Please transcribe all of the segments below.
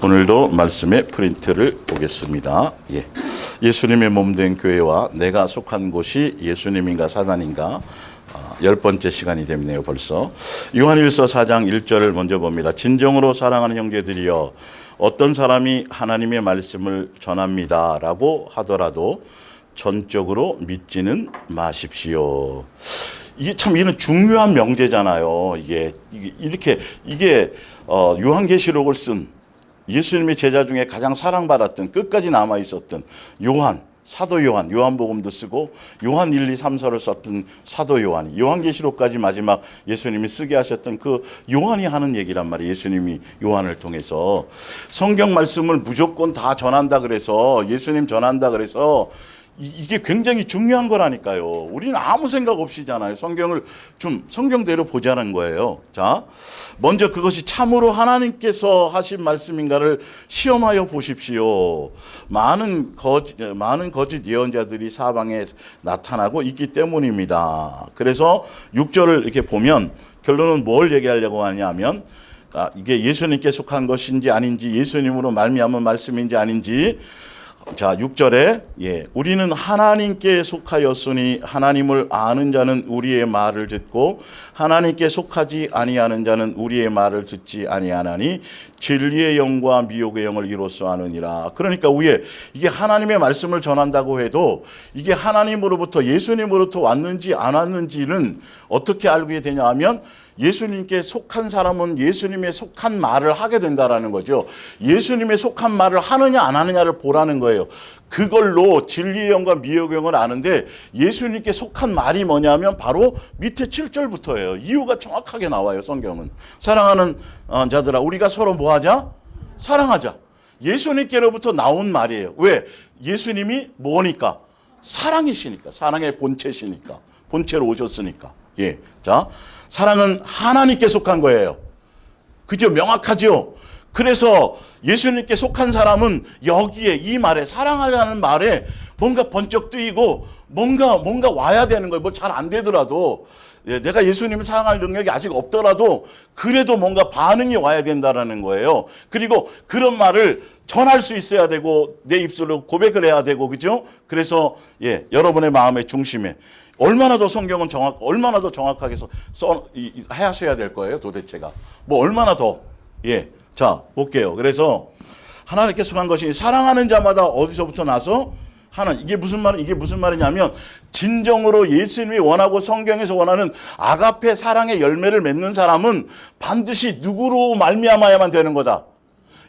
오늘도 말씀의 프린트를 보겠습니다. 예수님의 몸된 교회와 내가 속한 곳이 예수님인가 사단인가 10번째 시간이 됐네요. 벌써 요한일서 4장 1절을 먼저 봅니다. 진정으로 사랑하는 형제들이여, 어떤 사람이 하나님의 말씀을 전합니다 라고 하더라도 전적으로 믿지는 마십시오. 이게 참 이런 중요한 명제잖아요. 이게 요한계시록을 쓴 예수님의 제자 중에 가장 사랑받았던, 끝까지 남아 있었던 사도 요한복음도 쓰고 요한 1, 2, 3서를 썼던 사도 요한이 요한계시록까지 마지막 예수님이 쓰게 하셨던 그 요한이 하는 얘기란 말이에요. 예수님이 요한을 통해서 성경 말씀을 무조건 다 전한다 그래서, 예수님 전한다 그래서 이게 굉장히 중요한 거라니까요. 우리는 아무 생각 없이잖아요. 성경을 좀 성경대로 보자는 거예요. 자, 먼저 그것이 참으로 하나님께서 하신 말씀인가를 시험하여 보십시오. 많은 거짓 예언자들이 사방에 나타나고 있기 때문입니다. 그래서 6절을 이렇게 보면 결론은 뭘 얘기하려고 하냐면, 이게 예수님께 속한 것인지 아닌지, 예수님으로 말미암은 말씀인지 아닌지. 자, 6절에 우리는 하나님께 속하였으니 하나님을 아는 자는 우리의 말을 듣고 하나님께 속하지 아니하는 자는 우리의 말을 듣지 아니하나니 진리의 영과 미혹의 영을 이로써 아느니라. 그러니까 이게 하나님의 말씀을 전한다고 해도 이게 하나님으로부터, 예수님으로부터 왔는지 안 왔는지는 어떻게 알게 되냐 하면, 예수님께 속한 사람은 예수님의 속한 말을 하게 된다라는 거죠. 예수님의 속한 말을 하느냐 안 하느냐를 보라는 거예요. 그걸로 진리의 영과 미혹의 영을 아는데, 예수님께 속한 말이 뭐냐면 바로 밑에 7절부터예요. 이유가 정확하게 나와요. 성경은. 사랑하는 자들아, 우리가 서로 뭐하자? 사랑하자. 예수님께로부터 나온 말이에요. 왜? 예수님이 뭐니까? 사랑이시니까. 사랑의 본체시니까. 본체로 오셨으니까. 자, 사랑은 하나님께 속한 거예요. 그죠? 명확하죠? 그래서 예수님께 속한 사람은 여기에, 이 말에, 사랑하라는 말에 뭔가 번쩍 뜨이고 뭔가 와야 되는 거예요. 뭐 잘 안 되더라도, 내가 예수님을 사랑할 능력이 아직 없더라도 그래도 뭔가 반응이 와야 된다라는 거예요. 그리고 그런 말을 전할 수 있어야 되고 내 입술로 고백을 해야 되고, 그죠? 그래서 여러분의 마음의 중심에 얼마나 더 성경은 얼마나 더 정확하게 하셔야 될 거예요, 도대체가. 뭐 얼마나 더. 자, 볼게요. 그래서 하나님께 속한 것이 사랑하는 자마다 어디서부터 나서 이게 무슨 말이냐면, 진정으로 예수님이 원하고 성경에서 원하는 아가페 사랑의 열매를 맺는 사람은 반드시 누구로 말미암아야만 되는 거다.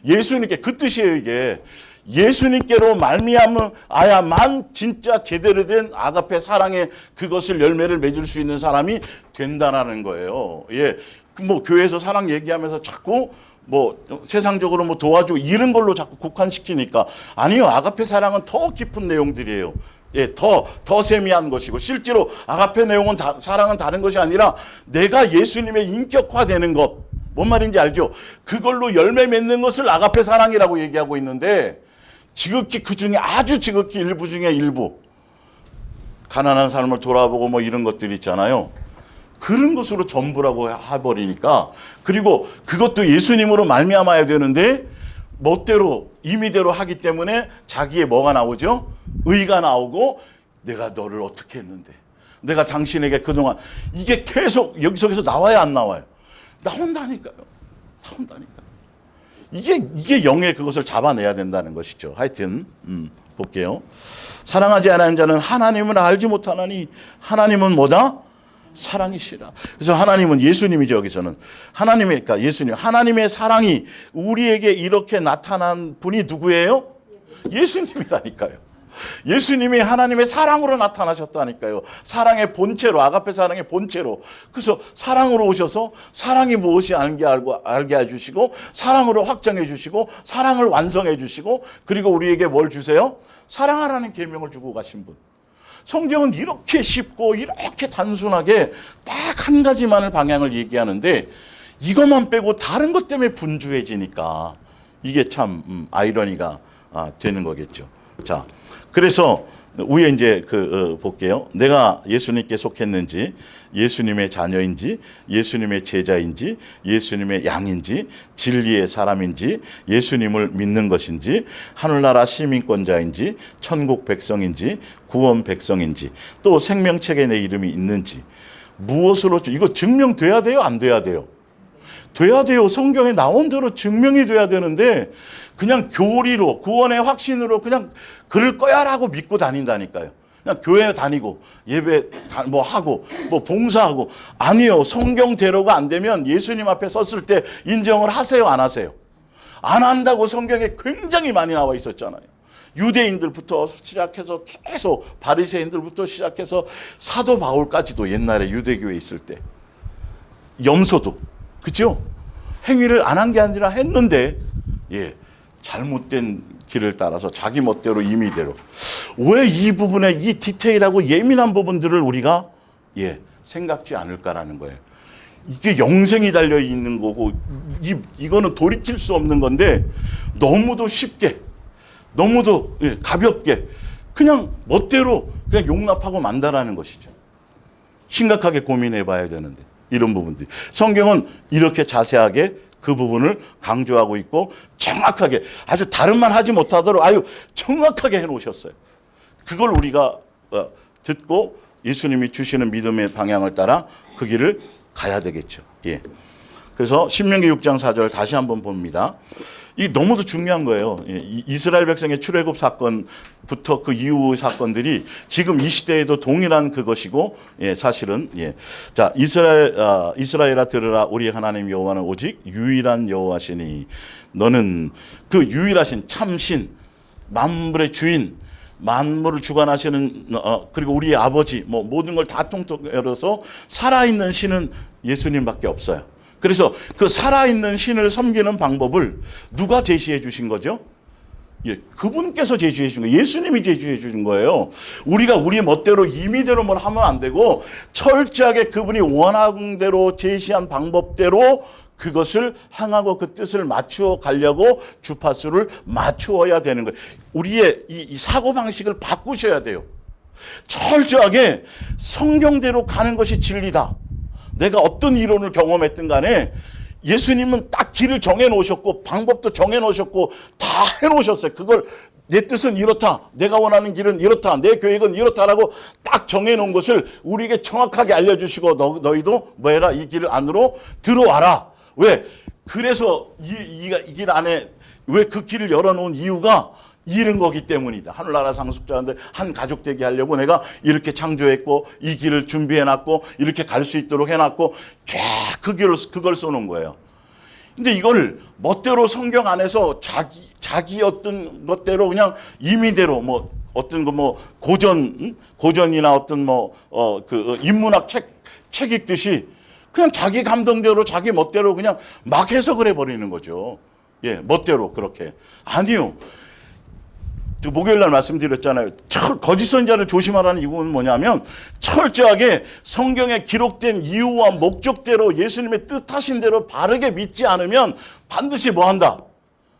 예수님께. 그 뜻이에요, 이게. 예수님께로 말미암아야만 진짜 제대로 된 아가페 사랑의 그것을 열매를 맺을 수 있는 사람이 된다라는 거예요. 뭐 교회에서 사랑 얘기하면서 자꾸 뭐 세상적으로 뭐 도와주고 이런 걸로 자꾸 국한시키니까, 아니요, 아가페 사랑은 더 깊은 내용들이에요. 더 세미한 것이고, 실제로 아가페 내용은 사랑은 다른 것이 아니라 내가 예수님의 인격화되는 것, 뭔 말인지 알죠? 그걸로 열매 맺는 것을 아가페 사랑이라고 얘기하고 있는데, 지극히 그 중에 아주 지극히 일부 중에 일부, 가난한 사람을 돌아보고 뭐 이런 것들이 있잖아요. 그런 것으로 전부라고 해버리니까, 그리고 그것도 예수님으로 말미암아야 되는데 멋대로 임의대로 하기 때문에 자기의 뭐가 나오죠? 의가 나오고, 내가 너를 어떻게 했는데, 내가 당신에게 그동안, 이게 계속 여기 속에서 나와야 안 나와요? 나온다니까요. 이게 영의 그것을 잡아내야 된다는 것이죠. 하여튼 볼게요. 사랑하지 않은 자는 하나님을 알지 못하나니 하나님은 뭐다? 사랑이시라. 그래서 하나님은 예수님이죠. 여기서는 그러니까 예수님, 하나님의 사랑이 우리에게 이렇게 나타난 분이 누구예요? 예수님이라니까요. 예수님이 하나님의 사랑으로 나타나셨다니까요. 사랑의 본체로, 아가페 사랑의 본체로. 그래서 사랑으로 오셔서 사랑이 무엇이 알게 해주시고, 사랑으로 확정해 주시고, 사랑을 완성해 주시고, 그리고 우리에게 뭘 주세요? 사랑하라는 계명을 주고 가신 분. 성경은 이렇게 쉽고 이렇게 단순하게 딱 한 가지만을 방향을 얘기하는데, 이것만 빼고 다른 것 때문에 분주해지니까 이게 참 아이러니가 되는 거겠죠. 자, 그래서 위에 이제 볼게요. 내가 예수님께 속했는지, 예수님의 자녀인지, 예수님의 제자인지, 예수님의 양인지, 진리의 사람인지, 예수님을 믿는 것인지, 하늘나라 시민권자인지, 천국 백성인지, 구원 백성인지, 또 생명책에 내 이름이 있는지, 무엇으로 이거 증명돼야 돼요? 안 돼야 돼요? 돼야 돼요. 성경에 나온 대로 증명이 돼야 되는데 그냥 교리로, 구원의 확신으로 그냥 그럴 거야라고 믿고 다닌다니까요. 그냥 교회 다니고 예배 뭐 하고 뭐 봉사하고. 아니요. 성경대로가 안 되면 예수님 앞에 섰을 때 인정을 하세요, 안 하세요? 안 한다고 성경에 굉장히 많이 나와 있었잖아요. 유대인들부터 시작해서 계속 바리새인들부터 시작해서 사도 바울까지도 옛날에 유대교에 있을 때 염소도 그렇죠? 행위를 안 한 게 아니라 했는데 잘못된 길을 따라서 자기 멋대로 임의대로. 왜 이 부분에 이 디테일하고 예민한 부분들을 우리가 생각지 않을까라는 거예요. 이게 영생이 달려 있는 거고 이거는 돌이킬 수 없는 건데 너무도 쉽게 너무도 가볍게 그냥 멋대로 그냥 용납하고 만다라는 것이죠. 심각하게 고민해 봐야 되는데 이런 부분들이 성경은 이렇게 자세하게 그 부분을 강조하고 있고 정확하게 아주 다른 말 하지 못하도록 아주 정확하게 해놓으셨어요. 그걸 우리가 듣고 예수님이 주시는 믿음의 방향을 따라 그 길을 가야 되겠죠. 그래서 신명기 6장 4절 다시 한번 봅니다. 이 너무도 중요한 거예요. 이스라엘 백성의 출애굽 사건부터 그 이후 사건들이 지금 이 시대에도 동일한 그것이고 사실은 자 이스라엘아 들으라 우리 하나님 여호와는 오직 유일한 여호와시니 너는 그 유일하신 참신 만물의 주인 만물을 주관하시는 그리고 우리의 아버지 뭐 모든 걸 다 통통 열어서 살아있는 신은 예수님밖에 없어요. 그래서 그 살아있는 신을 섬기는 방법을 누가 제시해 주신 거죠? 그분께서 제시해 주신 거예요. 예수님이 제시해 주신 거예요. 우리가 우리 멋대로 임의대로 뭘 하면 안 되고 철저하게 그분이 원하는 대로 제시한 방법대로 그것을 행하고 그 뜻을 맞추어 가려고 주파수를 맞추어야 되는 거예요. 우리의 이 사고방식을 바꾸셔야 돼요. 철저하게 성경대로 가는 것이 진리다. 내가 어떤 이론을 경험했든 간에 예수님은 딱 길을 정해놓으셨고 방법도 정해놓으셨고 다 해놓으셨어요. 그걸 내 뜻은 이렇다. 내가 원하는 길은 이렇다. 내 계획은 이렇다라고 딱 정해놓은 것을 우리에게 정확하게 알려주시고 너희도 뭐 해라. 이 길 안으로 들어와라. 왜? 그래서 이 길 안에 왜 그 길을 열어놓은 이유가 이런 거기 때문이다. 하늘나라 상속자인데 한 가족 되게 하려고 내가 이렇게 창조했고 이 길을 준비해놨고 이렇게 갈 수 있도록 해놨고 쫙 그걸 써놓은 거예요. 근데 이걸 멋대로 성경 안에서 자기 어떤 것대로 그냥 임의대로 뭐 어떤 거 뭐 고전이나 어떤 그 인문학 책 읽듯이 그냥 자기 감동대로 자기 멋대로 그냥 막 해석을 해버리는 거죠. 멋대로 그렇게. 아니요. 목요일 날 말씀드렸잖아요. 거짓 선지자를 조심하라는 이유는 뭐냐면 철저하게 성경에 기록된 이유와 목적대로 예수님의 뜻하신 대로 바르게 믿지 않으면 반드시 뭐 한다?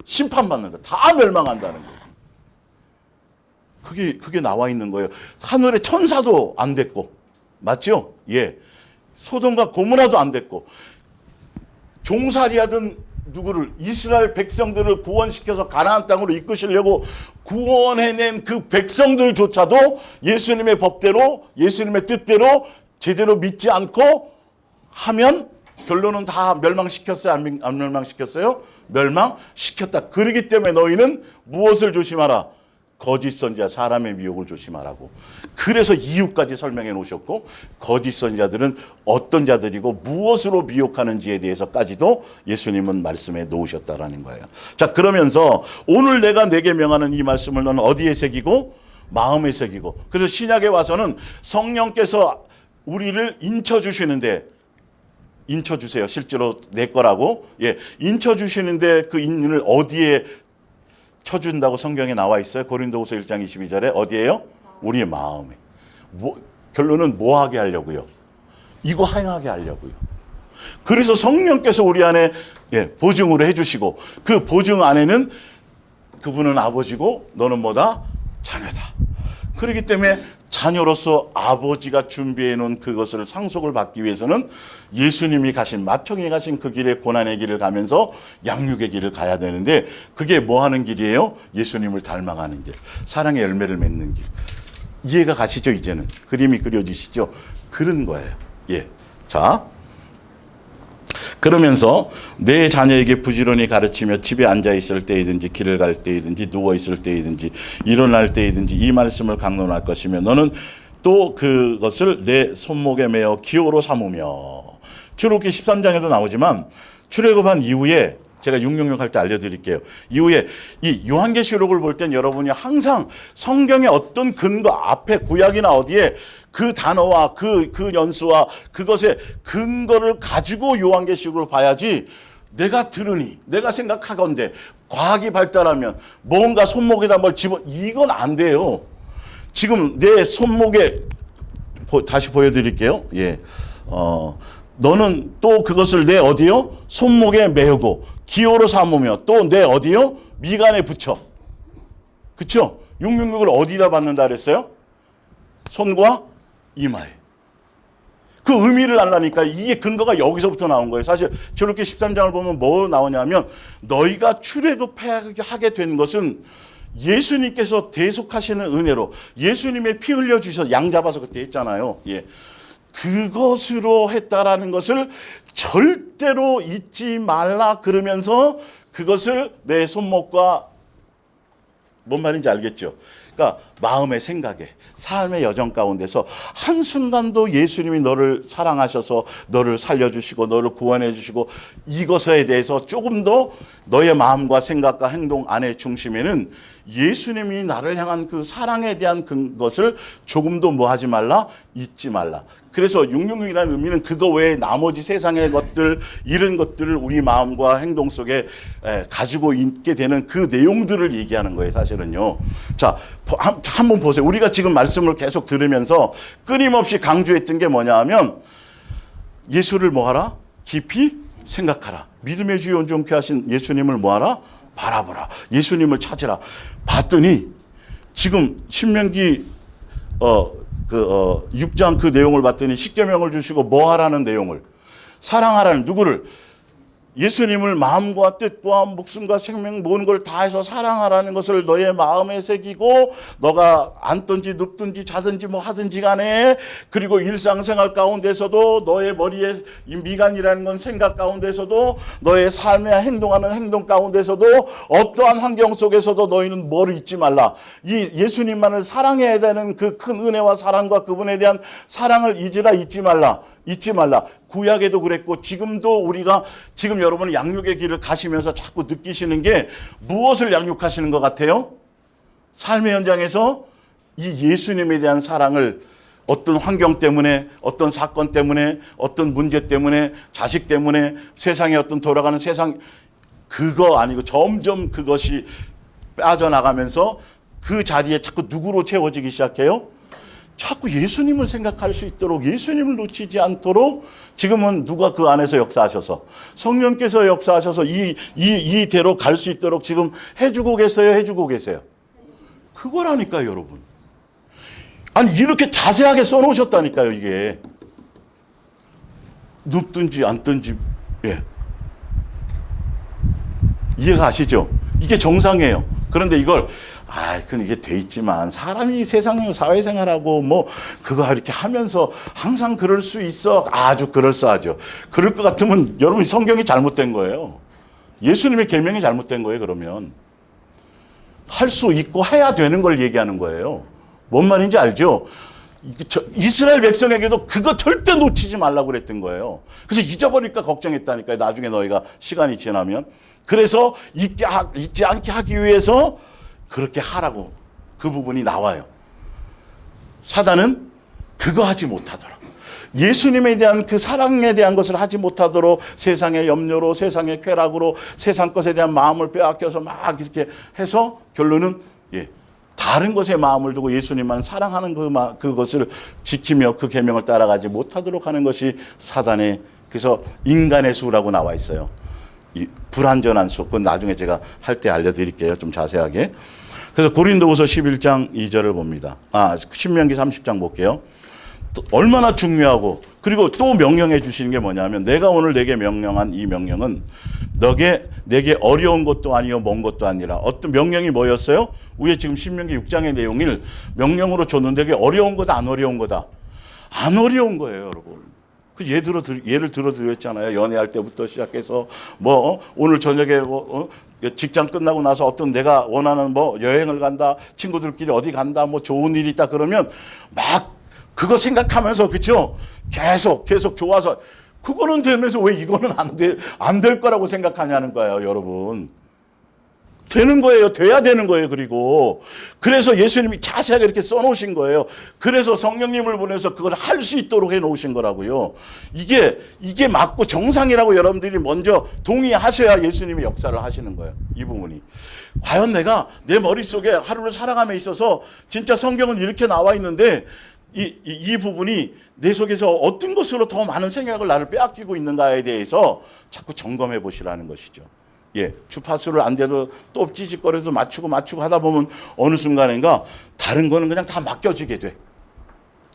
심판받는다. 다 멸망한다는 거예요. 그게 나와 있는 거예요. 하늘의 천사도 안 됐고 맞죠? 소돔과 고모라도 안 됐고 종살이하던 누구를 이스라엘 백성들을 구원시켜서 가나안 땅으로 이끄시려고 구원해낸 그 백성들조차도 예수님의 법대로 예수님의 뜻대로 제대로 믿지 않고 하면 결론은 다 멸망시켰어요? 안 멸망시켰어요? 멸망시켰다. 그렇기 때문에 너희는 무엇을 조심하라? 거짓 선지자 사람의 미혹을 조심하라고. 그래서 이유까지 설명해 놓으셨고 거짓 선지자들은 어떤 자들이고 무엇으로 미혹하는지에 대해서까지도 예수님은 말씀해 놓으셨다라는 거예요. 자, 그러면서 오늘 내가 내게 명하는 이 말씀을 너는 어디에 새기고 마음에 새기고. 그래서 신약에 와서는 성령께서 우리를 인쳐 주시는데 인쳐 주세요. 실제로 내 거라고. 인쳐 주시는데 그 인을 어디에 쳐준다고 성경에 나와 있어요. 고린도후서 1장 22절에 어디에요? 우리의 마음에. 결론은 뭐 하게 하려고요? 이거 행하게 하려고요. 그래서 성령께서 우리 안에 보증으로 해주시고 그 보증 안에는 그분은 아버지고 너는 뭐다? 자녀다. 그렇기 때문에 자녀로서 아버지가 준비해 놓은 그것을 상속을 받기 위해서는 예수님이 가신, 마청이 가신 그 길에, 고난의 길을 가면서 양육의 길을 가야 되는데, 그게 뭐 하는 길이에요? 예수님을 닮아가는 길, 사랑의 열매를 맺는 길. 이해가 가시죠? 이제는 그림이 그려지시죠? 그런 거예요. 예. 자, 그러면서 내 자녀에게 부지런히 가르치며 집에 앉아 있을 때이든지 길을 갈 때이든지 누워 있을 때이든지 일어날 때이든지 이 말씀을 강론할 것이며 너는 또 그것을 내 손목에 매어 기호로 삼으며. 출애굽기 13장에도 나오지만 출애굽한 이후에 제가 666 할 때 알려드릴게요. 이후에 이 요한계시록을 볼 땐 여러분이 항상 성경의 어떤 근거 앞에 구약이나 어디에 그 단어와 그 연수와 그것의 근거를 가지고 요한계시록을 봐야지, 내가 들으니, 내가 생각하건대, 과학이 발달하면 뭔가 손목에다 뭘 이건 안 돼요. 지금 내 손목에, 다시 보여드릴게요. 예. 너는 또 그것을 내 어디요? 손목에 메우고 기호로 삼으며 또 내 어디요? 미간에 붙여. 그쵸? 666을 어디다 받는다 그랬어요? 손과 이마에. 그 의미를 알라니까. 이게 근거가 여기서부터 나온 거예요. 사실 저렇게 13장을 보면 뭐 나오냐면, 너희가 출애굽하게 된 것은 예수님께서 대속하시는 은혜로, 예수님의 피 흘려주셔서 양 잡아서 그때 했잖아요. 예. 그것으로 했다라는 것을 절대로 잊지 말라 그러면서 그것을 내 손목과, 뭔 말인지 알겠죠? 그러니까 마음의 생각에, 삶의 여정 가운데서 한순간도 예수님이 너를 사랑하셔서 너를 살려주시고 너를 구원해 주시고 이것에 대해서 조금 더 너의 마음과 생각과 행동 안의 중심에는 예수님이 나를 향한 그 사랑에 대한 것을 조금도 뭐 하지 말라? 잊지 말라. 그래서 666이라는 의미는 그거 외에 나머지 세상의 것들, 이런 것들을 우리 마음과 행동 속에 가지고 있게 되는 그 내용들을 얘기하는 거예요, 사실은요. 자, 한번 보세요. 우리가 지금 말씀을 계속 들으면서 끊임없이 강조했던 게 뭐냐 하면, 예수를 뭐하라? 깊이 생각하라. 믿음의 주요 온전케 하신 예수님을 뭐하라? 바라보라. 예수님을 찾으라. 봤더니 지금 신명기 6장 그 내용을 봤더니 십계명을 주시고 뭐 하라는 내용을, 사랑하라는, 누구를? 예수님을 마음과 뜻과 목숨과 생명 모든 걸 다해서 사랑하라는 것을 너의 마음에 새기고, 너가 앉든지 눕든지 자든지 뭐 하든지 간에, 그리고 일상생활 가운데서도 너의 머리에 이 미간이라는 건 생각 가운데서도, 너의 삶에 행동하는 행동 가운데서도, 어떠한 환경 속에서도 너희는 뭐를 잊지 말라. 이 예수님만을 사랑해야 되는 그 큰 은혜와 사랑과 그분에 대한 사랑을 잊지 말라. 잊지 말라. 구약에도 그랬고 지금도 우리가, 지금 여러분은 양육의 길을 가시면서 자꾸 느끼시는 게 무엇을 양육하시는 것 같아요? 삶의 현장에서 이 예수님에 대한 사랑을, 어떤 환경 때문에, 어떤 사건 때문에, 어떤 문제 때문에, 자식 때문에, 세상에 어떤 돌아가는 세상, 그거 아니고 점점 그것이 빠져나가면서 그 자리에 자꾸 누구로 채워지기 시작해요? 자꾸 예수님을 생각할 수 있도록, 예수님을 놓치지 않도록 지금은 누가 그 안에서 역사하셔서, 성령께서 역사하셔서 이대로 갈 수 있도록 지금 해주고 계세요. 그거라니까요, 여러분. 아니, 이렇게 자세하게 써놓으셨다니까요, 이게. 눕든지 앉든지, 예. 이해가 가시죠? 이게 정상이에요. 그런데 이걸, 그건 이게 돼 있지만 사람이 세상 사회생활하고 뭐 그거 이렇게 하면서 항상 그럴 수 있어. 아주 그럴싸하죠. 그럴 것 같으면 여러분 성경이 잘못된 거예요. 예수님의 계명이 잘못된 거예요. 그러면 할 수 있고 해야 되는 걸 얘기하는 거예요. 뭔 말인지 알죠? 이스라엘 백성에게도 그거 절대 놓치지 말라고 그랬던 거예요. 그래서 잊어버릴까 걱정했다니까요. 나중에 너희가 시간이 지나면. 그래서 잊지 않게 하기 위해서 그렇게 하라고 그 부분이 나와요. 사단은 그거 하지 못하도록, 예수님에 대한 그 사랑에 대한 것을 하지 못하도록 세상의 염려로, 세상의 쾌락으로, 세상 것에 대한 마음을 빼앗겨서 막 이렇게 해서 결론은 다른 것에 마음을 두고 예수님만 사랑하는 그것을 지키며 그 계명을 따라가지 못하도록 하는 것이 사단의, 그래서 인간의 수라고 나와 있어요. 이 불완전한 수, 그건 나중에 제가 할 때 알려드릴게요. 좀 자세하게. 그래서 고린도후서 11장 2절을 봅니다. 신명기 30장 볼게요. 얼마나 중요하고, 그리고 또 명령해 주시는 게 뭐냐면, 내가 오늘 내게 명령한 이 명령은 내게 어려운 것도 아니요 먼 것도 아니라, 어떤 명령이 뭐였어요? 위에 지금 신명기 6장의 내용을 명령으로 줬는데, 그게 어려운 거다 안 어려운 거다? 안 어려운 거예요, 여러분. 예를 들어 드렸잖아요. 연애할 때부터 시작해서 오늘 저녁에 직장 끝나고 나서 어떤 내가 원하는 여행을 간다, 친구들끼리 어디 간다, 좋은 일이 있다 그러면 막 그거 생각하면서, 그렇죠? 계속 좋아서, 그거는 되면서 왜 이거는 안 될 거라고 생각하냐는 거예요, 여러분. 되는 거예요. 돼야 되는 거예요. 그래서 예수님이 자세하게 이렇게 써놓으신 거예요. 그래서 성령님을 보내서 그걸 할 수 있도록 해놓으신 거라고요. 이게 맞고 정상이라고 여러분들이 먼저 동의하셔야 예수님이 역사를 하시는 거예요. 이 부분이. 과연 내가 내 머릿속에 하루를 살아감에 있어서 진짜 성경은 이렇게 나와 있는데, 이 부분이 내 속에서 어떤 것으로 더 많은 생각을 나를 빼앗기고 있는가에 대해서 자꾸 점검해 보시라는 것이죠. 주파수를 안 돼도 또 찌직거려서 맞추고 하다 보면 어느 순간인가 다른 거는 그냥 다 맡겨지게 돼.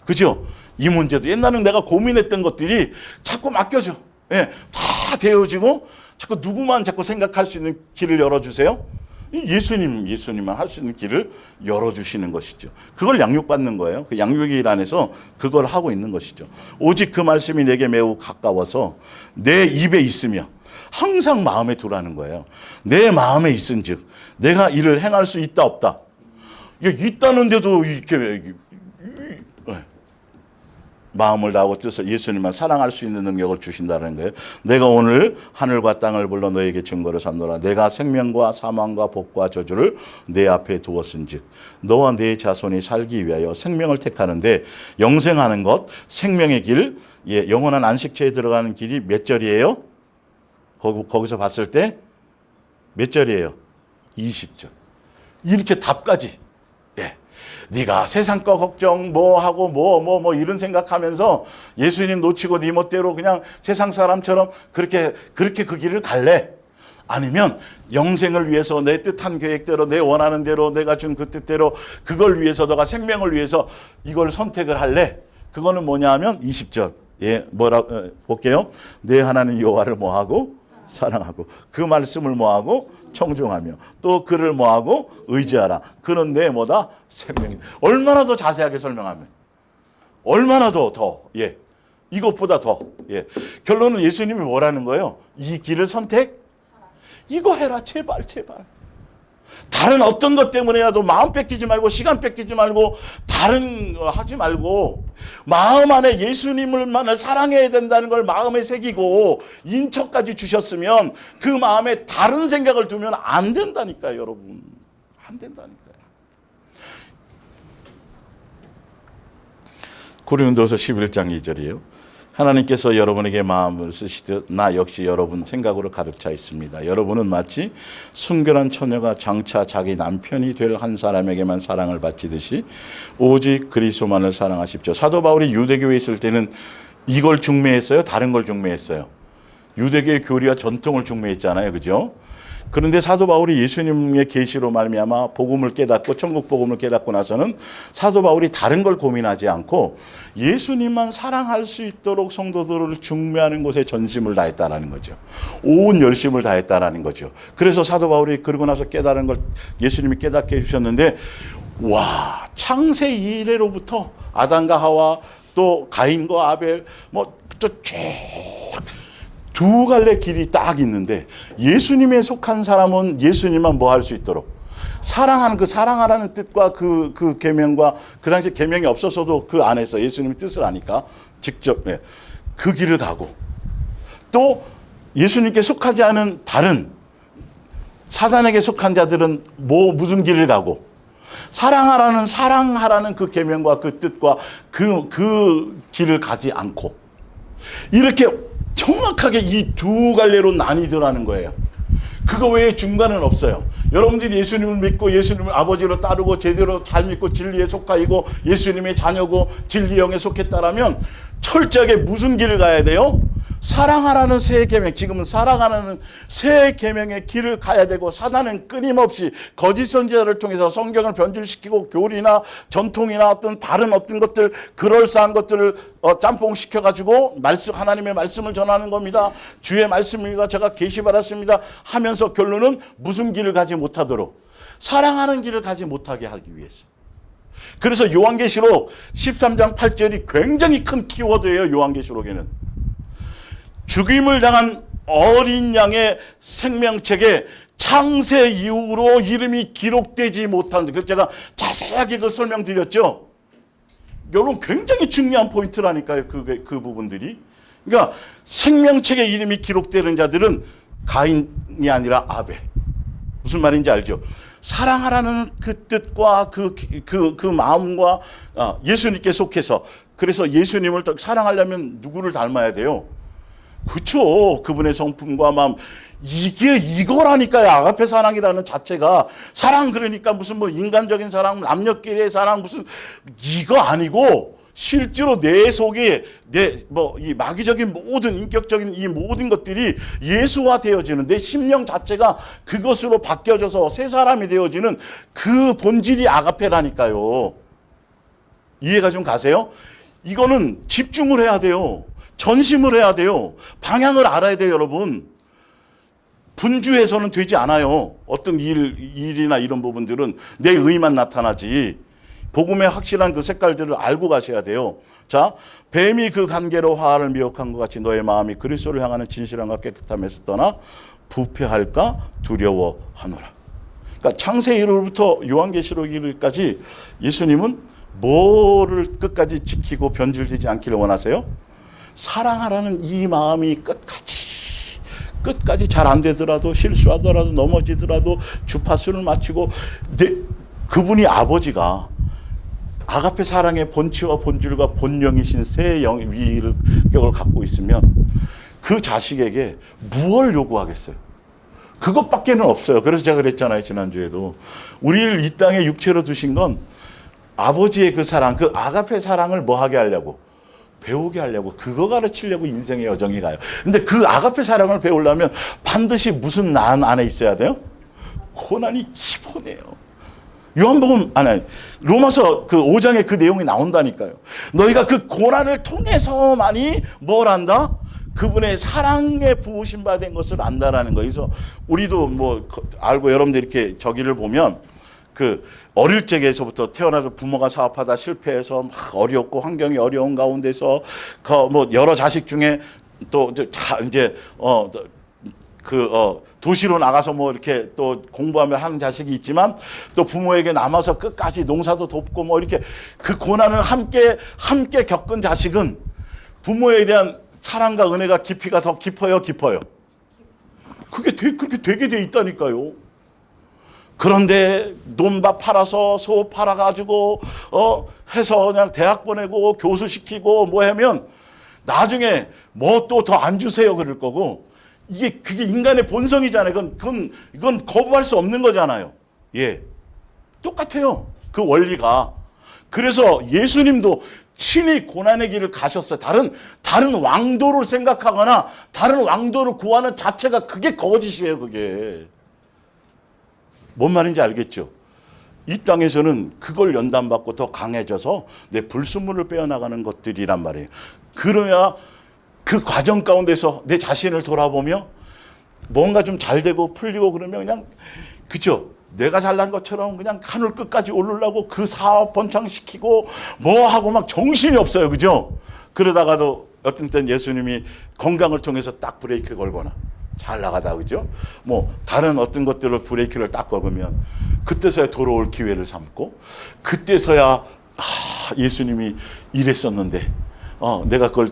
그죠? 이 문제도 옛날에는 내가 고민했던 것들이 자꾸 맡겨져. 다 되어지고 자꾸 누구만 자꾸 생각할 수 있는 길을 열어주세요. 예수님만 할 수 있는 길을 열어주시는 것이죠. 그걸 양육받는 거예요. 그 양육의 일 안에서 그걸 하고 있는 것이죠. 오직 그 말씀이 내게 매우 가까워서 내 입에 있으며 항상 마음에 두라는 거예요. 내 마음에 있은즉 내가 이를 행할 수 있다 없다. 이게 있다는데도 이렇게 마음을 다하고 뜻을 예수님만 사랑할 수 있는 능력을 주신다는 거예요. 내가 오늘 하늘과 땅을 불러 너에게 증거를 삼노라. 내가 생명과 사망과 복과 저주를 내 앞에 두었은즉 너와 내 자손이 살기 위하여 생명을 택하는데, 영생하는 것, 생명의 길, 영원한 안식처에 들어가는 길이 몇 절이에요? 거기서 봤을 때 몇 절이에요? 20절. 이렇게 답까지. 네가 세상 거 걱정 하고 이런 생각하면서 예수님 놓치고 네 멋대로 그냥 세상 사람처럼 그렇게 그 길을 갈래? 아니면 영생을 위해서 내 뜻한 계획대로, 내 원하는 대로, 내가 준 그 뜻대로, 그걸 위해서 너가 생명을 위해서 이걸 선택을 할래? 그거는 뭐냐 하면 20절. 볼게요. 내 하나님 여호와를 뭐하고? 사랑하고 그 말씀을 뭐하고? 청중하며 또 그를 뭐하고? 의지하라. 그는 내 뭐다? 생명이다. 얼마나 더 자세하게 설명하면, 얼마나 더 이것보다 더. 결론은 예수님이 뭐라는 거예요? 이 길을 선택? 이거 해라. 제발. 다른 어떤 것 때문에라도 마음 뺏기지 말고, 시간 뺏기지 말고, 다른 거 하지 말고, 마음 안에 예수님을만 사랑해야 된다는 걸 마음에 새기고 인척까지 주셨으면 그 마음에 다른 생각을 두면 안 된다니까요, 여러분. 안 된다니까요. 고린도서 11장 2절이에요. 하나님께서 여러분에게 마음을 쓰시듯 나 역시 여러분 생각으로 가득 차 있습니다. 여러분은 마치 순결한 처녀가 장차 자기 남편이 될 한 사람에게만 사랑을 바치듯이 오직 그리스도만을 사랑하십시오. 사도 바울이 유대교에 있을 때는 이걸 중매했어요? 다른 걸 중매했어요? 유대교의 교리와 전통을 중매했잖아요. 그죠? 그런데 사도 바울이 예수님의 계시로 말미암아 복음을 깨닫고 천국 복음을 깨닫고 나서는 사도 바울이 다른 걸 고민하지 않고 예수님만 사랑할 수 있도록 성도들을 중매하는 곳에 전심을 다했다라는 거죠. 온 열심을 다했다라는 거죠. 그래서 사도 바울이 그러고 나서 깨달은 걸 예수님이 깨닫게 해주셨는데, 와, 창세 이래로부터 아담과 하와 또 가인과 아벨 두 갈래 길이 딱 있는데, 예수님에 속한 사람은 예수님만 뭐 할 수 있도록 사랑하는, 그 사랑하라는 뜻과 그 계명과, 그 당시 계명이 없었어도 그 안에서 예수님의 뜻을 아니까 직접 그 길을 가고, 또 예수님께 속하지 않은 다른 사단에게 속한 자들은 무슨 길을 가고, 사랑하라는 그 계명과 그 뜻과 그 길을 가지 않고, 이렇게 정확하게 이 두 갈래로 나뉘더라는 거예요. 그거 외에 중간은 없어요. 여러분들이 예수님을 믿고 예수님을 아버지로 따르고 제대로 잘 믿고 진리에 속하이고 예수님의 자녀고 진리 영에 속했다라면 철저하게 무슨 길을 가야 돼요? 사랑하라는 새 계명, 지금은 사랑하라는 새 계명의 길을 가야 되고, 사단은 끊임없이 거짓 선지자를 통해서 성경을 변질시키고 교리나 전통이나 어떤 다른 어떤 것들, 그럴싸한 것들을 짬뽕시켜 가지고 하나님의 말씀을 전하는 겁니다. 주의 말씀입니다. 제가 계시 받았습니다 하면서 결론은 무슨 길을 가지 못하도록, 사랑하는 길을 가지 못하게 하기 위해서. 그래서 요한계시록 13장 8절이 굉장히 큰 키워드예요. 요한계시록에는 죽임을 당한 어린 양의 생명책에 창세 이후로 이름이 기록되지 못한, 제가 자세하게 그 설명드렸죠. 여러분 굉장히 중요한 포인트라니까요. 그 부분들이. 그러니까 생명책에 이름이 기록되는 자들은 가인이 아니라 아벨. 무슨 말인지 알죠? 사랑하라는 그 뜻과 그 마음과 예수님께 속해서, 그래서 예수님을 사랑하려면 누구를 닮아야 돼요? 그렇죠. 그분의 성품과 마음. 이게 이거라니까요. 아가페 사랑이라는 자체가. 사랑 그러니까 무슨 뭐 인간적인 사랑, 남녀끼리의 사랑, 무슨 이거 아니고, 실제로 내 속에 이 마귀적인 모든 인격적인 이 모든 것들이 예수화 되어지는, 내 심령 자체가 그것으로 바뀌어져서 새 사람이 되어지는 그 본질이 아가페라니까요. 이해가 좀 가세요? 이거는 집중을 해야 돼요. 전심을 해야 돼요. 방향을 알아야 돼요, 여러분. 분주해서는 되지 않아요. 어떤 일이나 이런 부분들은 내 의만 나타나지. 복음의 확실한 그 색깔들을 알고 가셔야 돼요. 자, 뱀이 그 관계로 화를 미혹한 것 같이 너의 마음이 그리스도를 향하는 진실함과 깨끗함에서 떠나 부패할까 두려워하노라. 그러니까 창세기로부터 요한계시록까지 예수님은 뭐를 끝까지 지키고 변질되지 않기를 원하세요? 사랑하라는 이 마음이 끝까지 잘 안 되더라도, 실수하더라도, 넘어지더라도, 주파수를 맞추고, 그분이 아버지가 아가페 사랑의 본치와 본질과 본령이신 새 위력을 갖고 있으면 그 자식에게 무엇을 요구하겠어요? 그것밖에는 없어요. 그래서 제가 그랬잖아요, 지난주에도. 우리를 이 땅에 육체로 두신 건 아버지의 그 사랑, 그 아가페 사랑을 뭐 하게 하려고? 배우게 하려고, 그거 가르치려고 인생의 여정이 가요. 근데 그 아가페 사랑을 배우려면 반드시 무슨 난 안에 있어야 돼요? 고난이 기본이에요. 요한복음, 로마서 그 5장에 그 내용이 나온다니까요. 너희가 그 고난을 통해서만이 뭘 한다? 그분의 사랑에 부으신 바 된 것을 안다라는 거예요. 그래서 우리도 뭐 알고, 여러분들 이렇게 저기를 보면 그 어릴 적에서부터 태어나서 부모가 사업하다 실패해서 막 어렵고 환경이 어려운 가운데서 뭐 여러 자식 중에 또 이제 도시로 나가서 뭐 이렇게 또 공부하며 하는 자식이 있지만, 또 부모에게 남아서 끝까지 농사도 돕고 뭐 이렇게 그 고난을 함께 겪은 자식은 부모에 대한 사랑과 은혜가 깊이가 더 깊어요. 그렇게 되게 돼 있다니까요. 그런데 논밭 팔아서 소 팔아가지고 해서 그냥 대학 보내고 교수 시키고 뭐 하면 나중에 뭐 또 더 안 주세요 그럴 거고, 그게 인간의 본성이잖아요. 이건 거부할 수 없는 거잖아요. 예, 똑같아요. 그 원리가. 그래서 예수님도 친히 고난의 길을 가셨어요. 다른 왕도를 생각하거나 다른 왕도를 구하는 자체가 그게 거짓이에요. 그게. 뭔 말인지 알겠죠? 이 땅에서는 그걸 연단받고 더 강해져서 내 불순물을 빼어나가는 것들이란 말이에요. 그래야 그 과정 가운데서 내 자신을 돌아보며 뭔가 좀 잘 되고 풀리고 그러면 그냥, 그죠? 내가 잘난 것처럼 그냥 하늘 끝까지 오르려고 그 사업 번창시키고 뭐 하고 막 정신이 없어요. 그죠? 그러다가도 어떤 때는 예수님이 건강을 통해서 딱 브레이크 걸거나 잘 나가다, 그죠? 뭐 다른 어떤 것들을 브레이크를 딱 걸으면 그때서야 돌아올 기회를 삼고, 그때서야 예수님이 이랬었는데 내가 그걸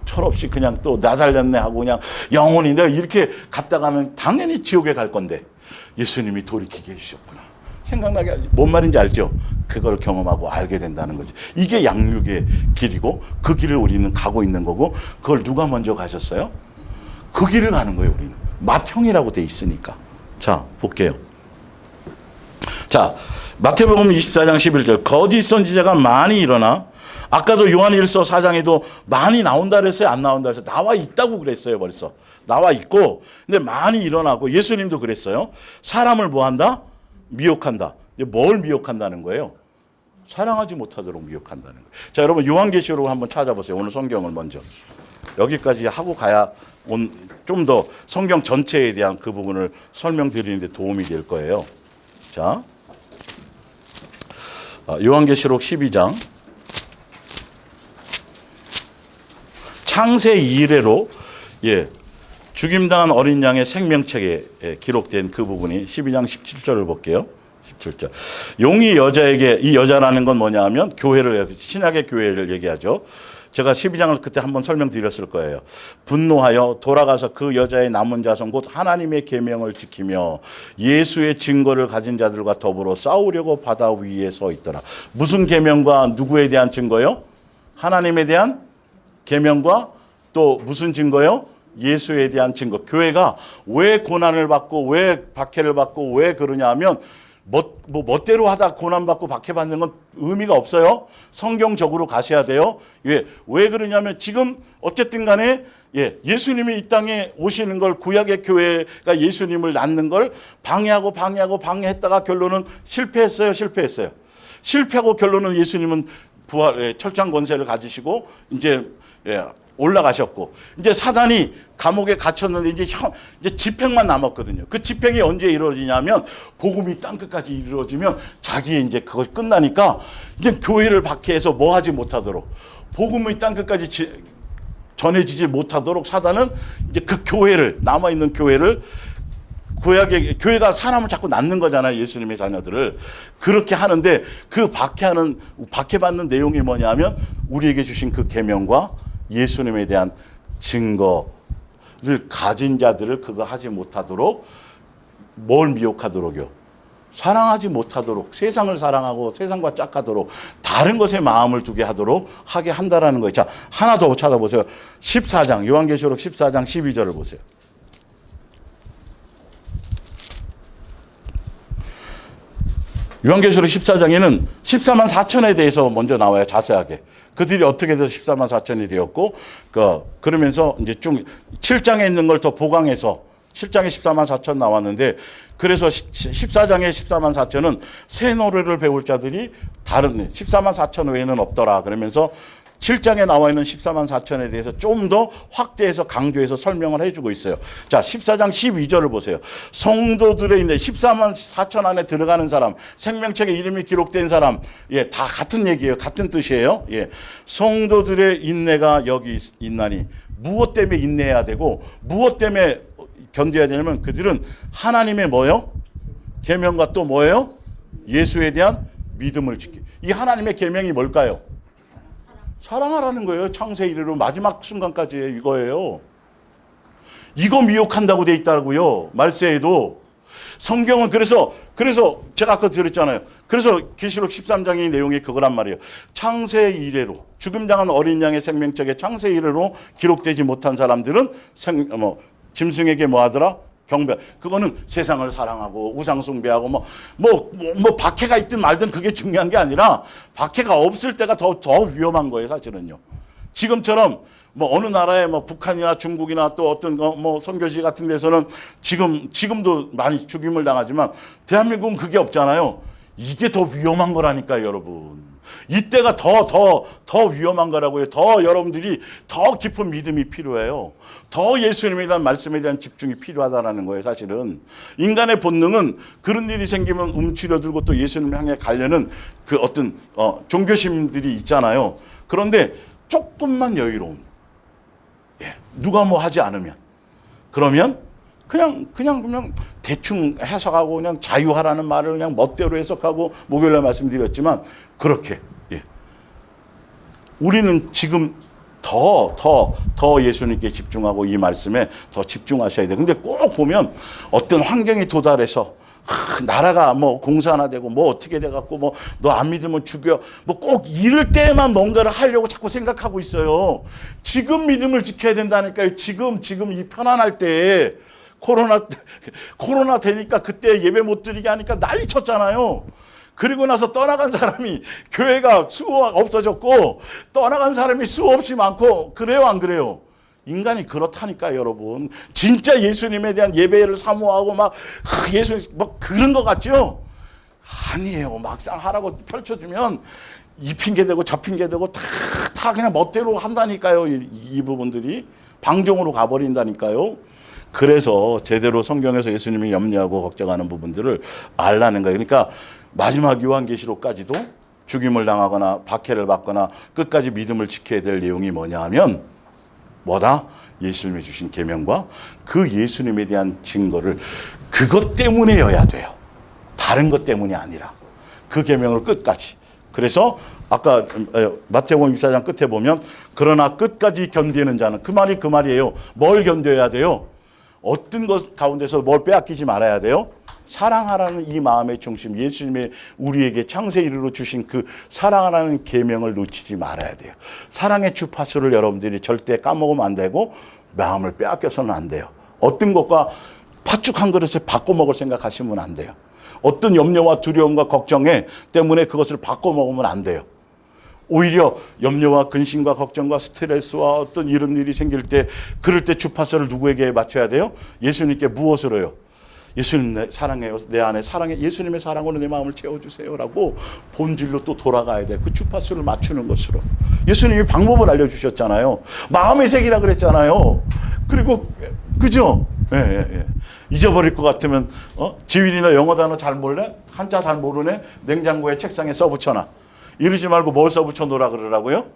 철없이 그냥 또 나 잘렸네 하고 그냥 영원히 내가 이렇게 갔다가는 당연히 지옥에 갈 건데 예수님이 돌이키게 해주셨구나 생각나게. 뭔 말인지 알죠? 그걸 경험하고 알게 된다는 거죠. 이게 양육의 길이고, 그 길을 우리는 가고 있는 거고, 그걸 누가 먼저 가셨어요? 그 길을 가는 거예요. 우리는 맏형이라고 돼 있으니까. 자, 볼게요. 자, 마태복음 24장 11절. 거짓 선지자가 많이 일어나 아까도 요한일서 4장에도 많이 나온다 그랬어요? 안 나온다 그랬어요? 나와 있다고 그랬어요, 벌써. 나와 있고. 근데 많이 일어나고 예수님도 그랬어요. 사람을 뭐 한다? 미혹한다. 뭘 미혹한다는 거예요? 사랑하지 못하도록 미혹한다는 거예요. 자, 여러분 요한계시록 한번 찾아보세요. 오늘 성경을 먼저. 여기까지 하고 가야 좀 더 성경 전체에 대한 그 부분을 설명드리는데 도움이 될 거예요. 자, 요한계시록 12장. 창세 이래로 죽임당한 어린 양의 생명책에 기록된 그 부분이 12장 17절을 볼게요. 17절. 용이 여자에게, 이 여자라는 건 뭐냐 하면 교회를, 신약의 교회를 얘기하죠. 제가 12장을 그때 한번 설명드렸을 거예요. 분노하여 돌아가서 그 여자의 남은 자손 곧 하나님의 계명을 지키며 예수의 증거를 가진 자들과 더불어 싸우려고 바다 위에 서 있더라. 무슨 계명과 누구에 대한 증거요? 하나님에 대한 계명과 또 무슨 증거요? 예수에 대한 증거. 교회가 왜 고난을 받고 왜 박해를 받고 왜 그러냐 하면 멋대로 하다 고난받고 박해받는 건 의미가 없어요. 성경적으로 가셔야 돼요. 왜 그러냐면 지금 어쨌든 간에 예수님이 이 땅에 오시는 걸, 구약의 교회가 예수님을 낳는 걸 방해했다가 결론은 실패했어요. 실패하고 결론은 예수님은 부활, 철장 권세를 가지시고 이제 올라가셨고, 이제 사단이 감옥에 갇혔는데 이제 집행만 남았거든요. 그 집행이 언제 이루어지냐면 복음이 땅끝까지 이루어지면 자기의 이제 그걸 끝나니까 이제 교회를 박해해서 뭐 하지 못하도록, 복음이 땅끝까지 전해지지 못하도록 사단은 이제 그 교회를, 남아있는 교회를, 구약의 교회가 사람을 자꾸 낳는 거잖아요. 예수님의 자녀들을. 그렇게 하는데 그 박해받는 내용이 뭐냐면 우리에게 주신 그 계명과 예수님에 대한 증거를 가진 자들을 그거 하지 못하도록, 뭘 미혹하도록요? 사랑하지 못하도록, 세상을 사랑하고 세상과 짝하도록 다른 것에 마음을 두게 하게 한다라는 거예요. 자, 하나 더 찾아보세요. 14장, 요한계시록 14장 12절을 보세요. 요한계시록 14장에는 14만 4천에 대해서 먼저 나와요. 자세하게. 그들이 어떻게 돼서 14만 4천이 되었고, 그러면서 이제 좀 7장에 있는 걸 더 보강해서 7장에 14만 4천 나왔는데, 그래서 14장에 14만 4천은 새 노래를 배울 자들이 다른 14만 4천 외에는 없더라. 그러면서 7장에 나와 있는 14만 4천에 대해서 좀 더 확대해서 강조해서 설명을 해주고 있어요. 자, 14장 12절을 보세요. 성도들의 인내, 14만 4천 안에 들어가는 사람, 생명책에 이름이 기록된 사람, 다 같은 얘기예요. 같은 뜻이에요. 성도들의 인내가 여기 있나니, 무엇 때문에 인내해야 되고 무엇 때문에 견뎌야 되냐면 그들은 하나님의 뭐요? 계명과 또 뭐예요? 예수에 대한 믿음을 지키. 이 하나님의 계명이 뭘까요? 사랑하라는 거예요. 창세 이래로 마지막 순간까지 이거예요. 이거 미혹한다고 돼 있다고요. 말세에도. 성경은 그래서 제가 아까 드렸잖아요. 그래서 계시록 13장의 내용이 그거란 말이에요. 창세 이래로 죽음당한 어린 양의 생명책에 창세 이래로 기록되지 못한 사람들은 짐승에게 뭐 하더라? 경배. 그거는 세상을 사랑하고 우상 숭배하고 뭐 박해가 있든 말든 그게 중요한 게 아니라 박해가 없을 때가 더 위험한 거예요, 사실은요. 지금처럼 어느 나라에 북한이나 중국이나 또 어떤 선교지 같은 데서는 지금도 많이 죽임을 당하지만 대한민국은 그게 없잖아요. 이게 더 위험한 거라니까요, 여러분. 이때가 더 위험한 거라고요. 더 여러분들이 더 깊은 믿음이 필요해요. 더 예수님에 대한 말씀에 대한 집중이 필요하다는 거예요, 사실은. 인간의 본능은 그런 일이 생기면 움츠려들고 또 예수님을 향해 가려는 그 어떤 종교심들이 있잖아요. 그런데 조금만 여유로움. 누가 뭐 하지 않으면. 그러면 그냥 대충 해석하고 그냥 자유하라는 말을 그냥 멋대로 해석하고 목요일날 말씀드렸지만 그렇게 우리는 지금 더 예수님께 집중하고 이 말씀에 더 집중하셔야 돼요. 근데 꼭 보면 어떤 환경이 도달해서 나라가 공산화되고 어떻게 돼갖고 너 안 믿으면 죽여 꼭 이럴 때만 뭔가를 하려고 자꾸 생각하고 있어요. 지금 믿음을 지켜야 된다니까요. 지금 이 편안할 때 코로나 되니까 그때 예배 못 드리게 하니까 난리 쳤잖아요. 그리고 나서 떠나간 사람이 교회가 수가 없어졌고 떠나간 사람이 수없이 많고 그래요 안 그래요? 인간이 그렇다니까요 여러분. 진짜 예수님에 대한 예배를 사모하고 막 예수님 막 그런 것 같죠? 아니에요. 막상 하라고 펼쳐주면 이 핑계 대고 저 핑계 대고 다 그냥 멋대로 한다니까요. 이 부분들이 방종으로 가버린다니까요. 그래서 제대로 성경에서 예수님이 염려하고 걱정하는 부분들을 알라는 거예요. 그러니까 마지막 요한계시록까지도 죽임을 당하거나 박해를 받거나 끝까지 믿음을 지켜야 될 내용이 뭐냐 하면 뭐다? 예수님이 주신 계명과 그 예수님에 대한 증거를 그것 때문에여야 돼요. 다른 것 때문이 아니라 그 계명을 끝까지. 그래서 아까 마태복음 24장 끝에 보면 그러나 끝까지 견디는 자는 그 말이 그 말이에요. 뭘 견뎌야 돼요? 어떤 것 가운데서 뭘 빼앗기지 말아야 돼요? 사랑하라는 이 마음의 중심, 예수님의 우리에게 창세 이르로 주신 그 사랑하라는 계명을 놓치지 말아야 돼요. 사랑의 주파수를 여러분들이 절대 까먹으면 안 되고 마음을 빼앗겨서는 안 돼요. 어떤 것과 팥죽 한 그릇에 바꿔 먹을 생각하시면 안 돼요. 어떤 염려와 두려움과 걱정에 때문에 그것을 바꿔 먹으면 안 돼요. 오히려 염려와 근심과 걱정과 스트레스와 어떤 이런 일이 생길 때 그럴 때 주파수를 누구에게 맞춰야 돼요? 예수님께 무엇으로요? 예수님 내 사랑해요. 내 안에 사랑해. 예수님의 사랑으로 내 마음을 채워주세요라고 본질로 또 돌아가야 돼. 그 주파수를 맞추는 것으로. 예수님이 방법을 알려주셨잖아요. 마음의 색이라 그랬잖아요. 그리고 그죠? 예. 잊어버릴 것 같으면 지윈이나 영어 단어 잘 몰래? 한자 잘 모르네? 냉장고에 책상에 써붙여놔. 이러지 말고 뭘 써붙여 놓으라 그러라고요?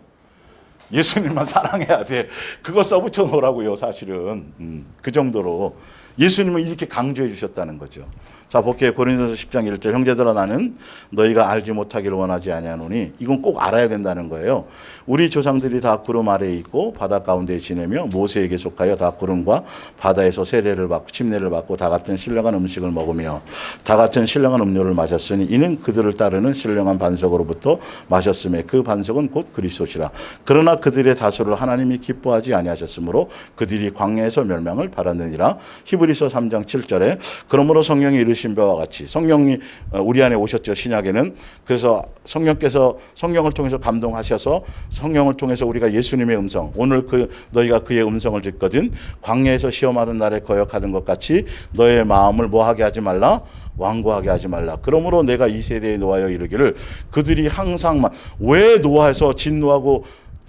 예수님만 사랑해야 돼. 그거 써붙여 놓으라고요 사실은. 그 정도로 예수님은 이렇게 강조해 주셨다는 거죠. 자, 볼게요. 고린도서 10장 1절. 형제들아 나는 너희가 알지 못하기를 원하지 아니하노니 이건 꼭 알아야 된다는 거예요. 우리 조상들이 다 구름 아래에 있고 바다 가운데 지내며 모세에게 속하여 다 구름과 바다에서 세례를 받고 침례를 받고 다 같은 신령한 음식을 먹으며 다 같은 신령한 음료를 마셨으니 이는 그들을 따르는 신령한 반석으로부터 마셨음에 그 반석은 곧 그리스도시라. 그러나 그들의 다수를 하나님이 기뻐하지 아니하셨으므로 그들이 광야에서 멸망을 받았느니라. 히브리서 3장 7절에 그러므로 성령이 이르신 바와 같이 성령이 우리 안에 오셨죠. 신약에는. 그래서 성령께서 성령을 통해서 감동하셔서 성령을 통해서 우리가 예수님의 음성, 오늘 너희가 그의 음성을 듣거든 광야에서 시험하던 날에 거역하던 것 같이 너의 마음을 뭐하게 하지 말라? 완고하게 하지 말라. 그러므로 내가 이 세대에 노하여 이르기를 그들이 항상 왜 노하여서 진노하고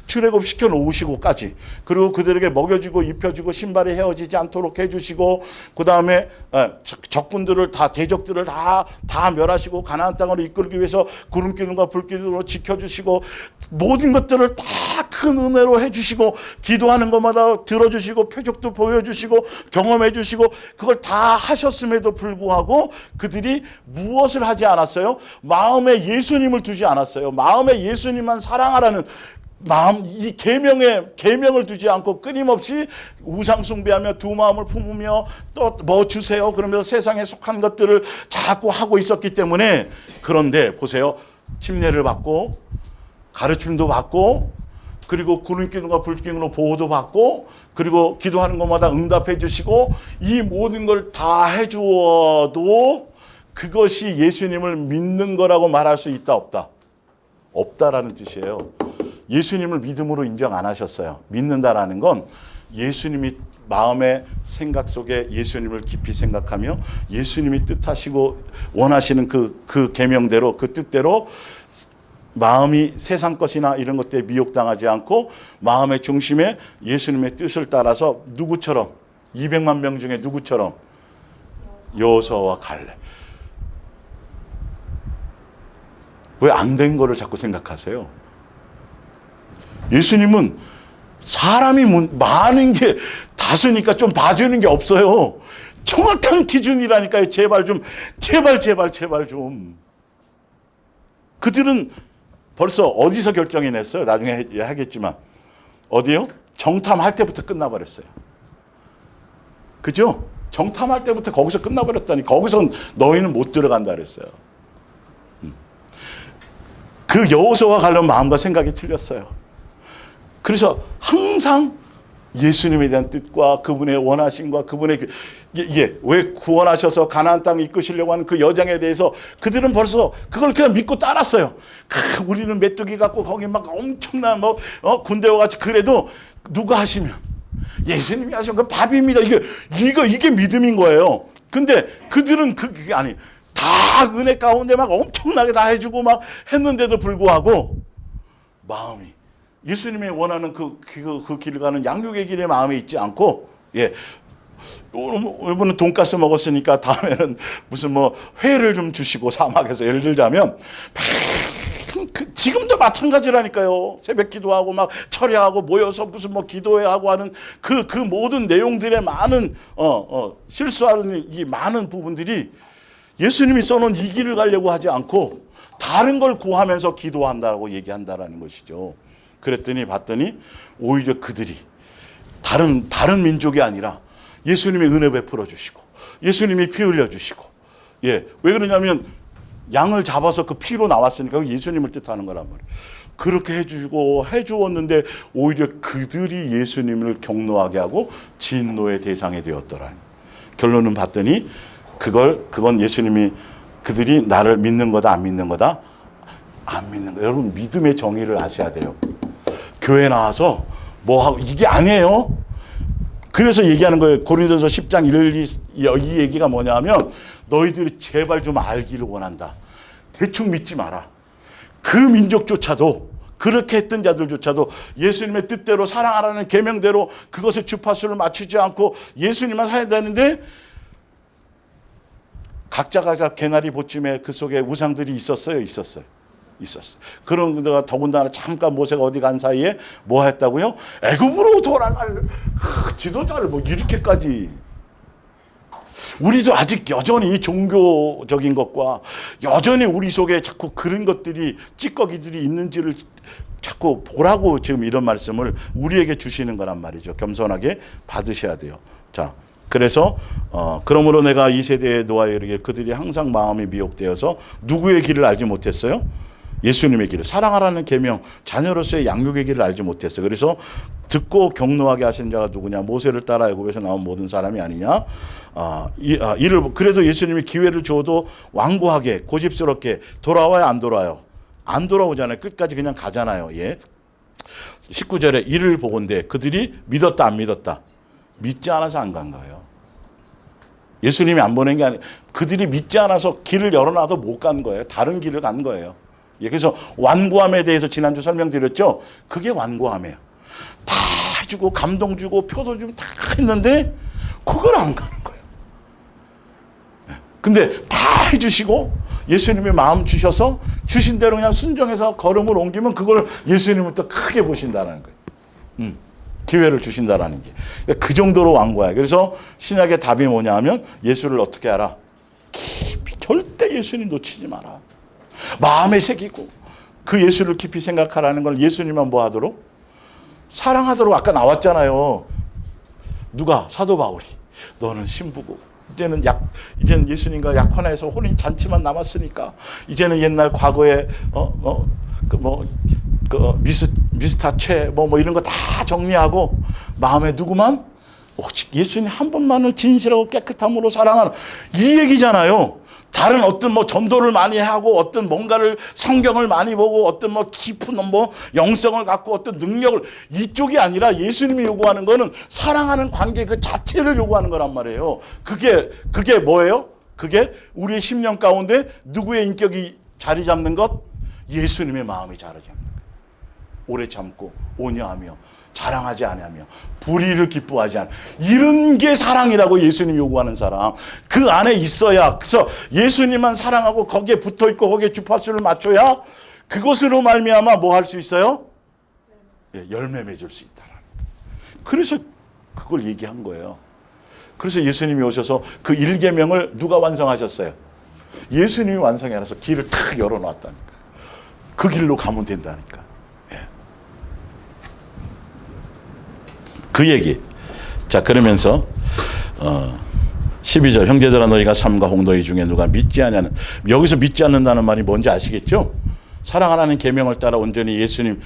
출애굽시켜 놓으시고까지 그리고 그들에게 먹여주고 입혀주고 신발이 헤어지지 않도록 해주시고 그 다음에 적군들을 다 대적들을 다 멸하시고 가나안 땅으로 이끌기 위해서 구름기둥과 불기둥으로 지켜주시고 모든 것들을 다 큰 은혜로 해주시고 기도하는 것마다 들어주시고 표적도 보여주시고 경험해주시고 그걸 다 하셨음에도 불구하고 그들이 무엇을 하지 않았어요? 마음에 예수님을 두지 않았어요. 마음에 예수님만 사랑하라는 마음, 이 계명을 두지 않고 끊임없이 우상 숭배하며 두 마음을 품으며 또 뭐 주세요 그러면서 세상에 속한 것들을 자꾸 하고 있었기 때문에 그런데 보세요. 침례를 받고 가르침도 받고 그리고 구름기둥과 불기둥으로 보호도 받고 그리고 기도하는 것마다 응답해 주시고 이 모든 걸 다 해주어도 그것이 예수님을 믿는 거라고 말할 수 있다 없다? 없다라는 뜻이에요. 예수님을 믿음으로 인정 안 하셨어요. 믿는다라는 건 예수님이 마음의 생각 속에 예수님을 깊이 생각하며 예수님이 뜻하시고 원하시는 그 계명대로 그 뜻대로 마음이 세상 것이나 이런 것들에 미혹당하지 않고 마음의 중심에 예수님의 뜻을 따라서 누구처럼 200만 명 중에 누구처럼 여호수아와 갈렙. 왜 안 된 거를 자꾸 생각하세요? 예수님은 사람이 많은 게 다수니까 좀 봐주는 게 없어요. 정확한 기준이라니까요. 제발 좀. 그들은 벌써 어디서 결정해냈어요? 나중에 하겠지만. 어디요? 정탐할 때부터 끝나버렸어요. 그죠? 정탐할 때부터 거기서 끝나버렸다니. 거기선 너희는 못 들어간다 그랬어요. 그 여호수아와 갈렙 마음과 생각이 틀렸어요. 그래서 항상 예수님에 대한 뜻과 그분의 원하심과 그분의 이게 왜 구원하셔서 가나안 땅에 이끄시려고 하는 그 여정에 대해서 그들은 벌써 그걸 그냥 믿고 따랐어요. 우리는 메뚜기 갖고 거기 막 엄청난 군대와 같이 그래도 누가 하시면 예수님이 하시면 그 밥입니다. 이게 믿음인 거예요. 근데 그들은 그게 아니 다 은혜 가운데 막 엄청나게 다 해주고 막 했는데도 불구하고 마음이 예수님이 원하는 그 길을 가는 양육의 길에 마음이 있지 않고, 이번은 돈가스 먹었으니까 다음에는 무슨 회를 좀 주시고 사막에서 예를 들자면 지금도 마찬가지라니까요. 새벽 기도하고 막 철야하고 모여서 무슨 기도회하고 하는 그 모든 내용들의 많은 실수하는 이 많은 부분들이 예수님이 써놓은 이 길을 가려고 하지 않고 다른 걸 구하면서 기도한다고 얘기한다라는 것이죠. 그랬더니 봤더니 오히려 그들이 다른 민족이 아니라 예수님이 은혜 베풀어 주시고 예수님이 피 흘려 주시고, 왜 그러냐면 양을 잡아서 그 피로 나왔으니까 예수님을 뜻하는 거란 말이에요. 그렇게 해주었는데 오히려 그들이 예수님을 경노하게 하고 진노의 대상이 되었더라. 결론은 봤더니 그건 예수님이 그들이 나를 믿는 거다 안 믿는 거다? 안 믿는 거. 여러분 믿음의 정의를 아셔야 돼요. 교회 나와서 하고 이게 아니에요. 그래서 얘기하는 거예요. 고린도서 10장 1, 2, 이 얘기가 뭐냐면 너희들이 제발 좀 알기를 원한다. 대충 믿지 마라. 그 민족조차도 그렇게 했던 자들조차도 예수님의 뜻대로 사랑하라는 계명대로 그것에 주파수를 맞추지 않고 예수님만 살아야 되는데 각자 개나리 보쯤에 그 속에 우상들이 있었어요. 그런 데가 더군다나 잠깐 모세가 어디 간 사이에 뭐 했다고요? 애굽으로 돌아갈 지도자를 이렇게까지. 우리도 아직 여전히 종교적인 것과 여전히 우리 속에 자꾸 그런 것들이 찌꺼기들이 있는지를 자꾸 보라고 지금 이런 말씀을 우리에게 주시는 거란 말이죠. 겸손하게 받으셔야 돼요. 자, 그래서 그러므로 내가 이 세대에 놓아야 이르게 그들이 항상 마음이 미혹되어서 누구의 길을 알지 못했어요? 예수님의 길을, 사랑하라는 계명, 자녀로서의 양육의 길을 알지 못했어요. 그래서 듣고 경노하게 하신 자가 누구냐? 모세를 따라 애굽에서 나온 모든 사람이 아니냐? 그래도 예수님이 기회를 주어도 완고하게 고집스럽게 돌아와야 안 돌아요? 안 돌아오잖아요. 끝까지 그냥 가잖아요. 19절에 이를 보건대 그들이 믿었다 안 믿었다? 믿지 않아서 안 간 거예요. 예수님이 안 보낸 게 아니에요. 그들이 믿지 않아서 길을 열어놔도 못 간 거예요. 다른 길을 간 거예요. 그래서 완고함에 대해서 지난주 설명드렸죠. 그게 완고함이에요. 다 해주고 감동 주고 표도 주고 다 했는데 그걸 안 가는 거예요. 근데 다 해주시고 예수님의 마음 주셔서 주신 대로 그냥 순종해서 걸음을 옮기면 그걸 예수님은 또 크게 보신다는 거예요. 기회를 주신다라는 게. 그 정도로 완고해요. 그래서 신약의 답이 뭐냐 하면 예수를 어떻게 알아? 깊이 절대 예수님 놓치지 마라. 마음에 새기고 그 예수를 깊이 생각하라는 걸 예수님만 뭐 하도록? 사랑하도록. 아까 나왔잖아요. 누가? 사도 바울이. 너는 신부고 이제는 예수님과 약혼해서 혼인 잔치만 남았으니까 이제는 옛날 과거에 미스터 최 이런 거 다 정리하고 마음에 누구만? 오직 예수님 한 분만을 진실하고 깨끗함으로 사랑하는 이 얘기잖아요. 다른 어떤 전도를 많이 하고 어떤 뭔가를 성경을 많이 보고 어떤 깊은 영성을 갖고 어떤 능력을 이쪽이 아니라 예수님이 요구하는 거는 사랑하는 관계 그 자체를 요구하는 거란 말이에요. 그게 뭐예요? 그게 우리의 심령 가운데 누구의 인격이 자리 잡는 것? 예수님의 마음이 자리 잡는 것. 오래 참고 온유하며 자랑하지 아니하며 불의를 기뻐하지 않아. 이런 게 사랑이라고 예수님이 요구하는 사랑. 그 안에 있어야. 그래서 예수님만 사랑하고 거기에 붙어있고 거기에 주파수를 맞춰야 그것으로 말미암아 뭐 할 수 있어요? 열매 맺을 수 있다라는 거예요. 그래서 그걸 얘기한 거예요. 그래서 예수님이 오셔서 그 1계명을 누가 완성하셨어요? 예수님이 완성해 놔서 길을 탁 열어놨다니까. 그 길로 가면 된다니까. 그 얘기. 자, 그러면서 12절 형제들아 너희가 삼가 홍도이 중에 누가 믿지 않냐는, 여기서 믿지 않는다는 말이 뭔지 아시겠죠? 사랑하라는 계명을 따라 온전히 예수님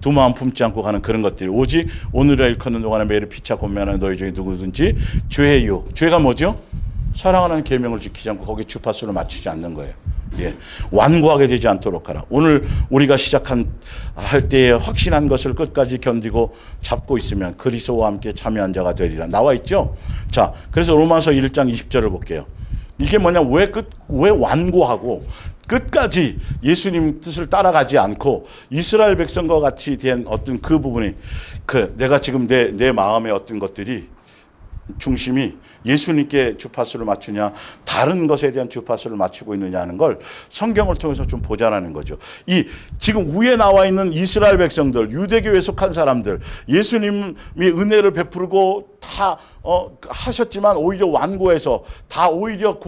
두 마음 품지 않고 가는 그런 것들이 오직 오늘을 일컫는 동안에 매일 피차 권면하는 너희 중에 누구든지 죄의 유혹. 죄가 뭐죠? 사랑하라는 계명을 지키지 않고 거기에 주파수를 맞추지 않는 거예요. 완고하게 되지 않도록 하라. 오늘 우리가 할 때에 확신한 것을 끝까지 견디고 잡고 있으면 그리스도와 함께 참여한 자가 되리라. 나와 있죠? 자, 그래서 로마서 1장 20절을 볼게요. 이게 뭐냐? 왜 완고하고 끝까지 예수님 뜻을 따라가지 않고 이스라엘 백성과 같이 된 어떤 그 부분이 내가 지금 내 마음의 어떤 것들이 중심이 예수님께 주파수를 맞추냐 다른 것에 대한 주파수를 맞추고 있느냐 하는 걸 성경을 통해서 좀 보자라는 거죠. 지금 위에 나와 있는 이스라엘 백성들, 유대교에 속한 사람들, 예수님이 은혜를 베푸고 다 하셨지만 오히려 완고해서 다 오히려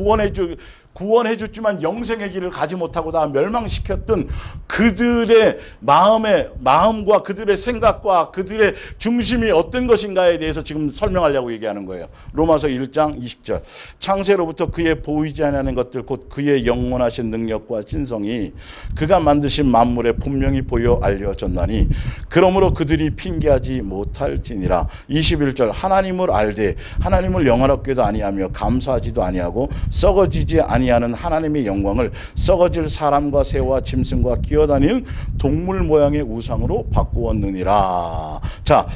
구원해줬지만 영생의 길을 가지 못하고 다 멸망시켰던 그들의 마음과 그들의 생각과 그들의 중심이 어떤 것인가에 대해서 지금 설명하려고 얘기하는 거예요. 로마서 1장 20절. 창세로부터 그의 보이지 않는 것들 곧 그의 영원하신 능력과 신성이 그가 만드신 만물에 분명히 보여 알려졌나니 그러므로 그들이 핑계하지 못할지니라. 21절. 하나님을 알되 하나님을 영화롭게도 아니하며 감사하지도 아니하고 썩어지지 아니하는 하나님의 영광을 썩어질 사람과 새와 짐승과 기어다니는 동물 모양의 우상으로 바꾸었느니라. 자,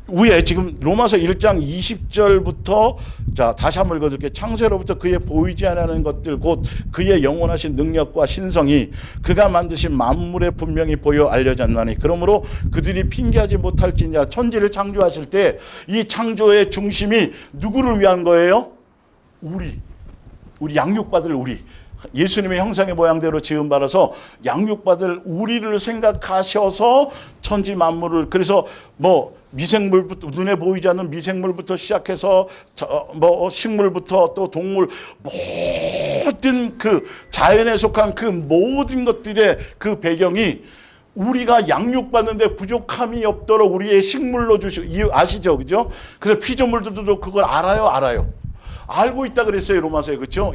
위에 지금 로마서 1장 20절부터 자 다시 한번 읽어드릴게요. 창세로부터 그의 보이지 않는 것들 곧 그의 영원하신 능력과 신성이 그가 만드신 만물에 분명히 보여 알려졌나니 그러므로 그들이 핑계하지 못할지니라. 천지를 창조하실 때 이 창조의 중심이 누구를 위한 거예요? 우리 양육받을 우리. 예수님의 형상의 모양대로 지음받아서 양육받을 우리를 생각하셔서 천지 만물을 그래서 미생물부터 눈에 보이지 않는 미생물부터 시작해서 식물부터 또 동물 모든 그 자연에 속한 그 모든 것들의 그 배경이 우리가 양육받는데 부족함이 없도록 우리의 식물로 주시고 아시죠? 그죠? 그래서 피조물들도 그걸 알아요. 알고 있다 그랬어요. 로마서에. 그렇죠?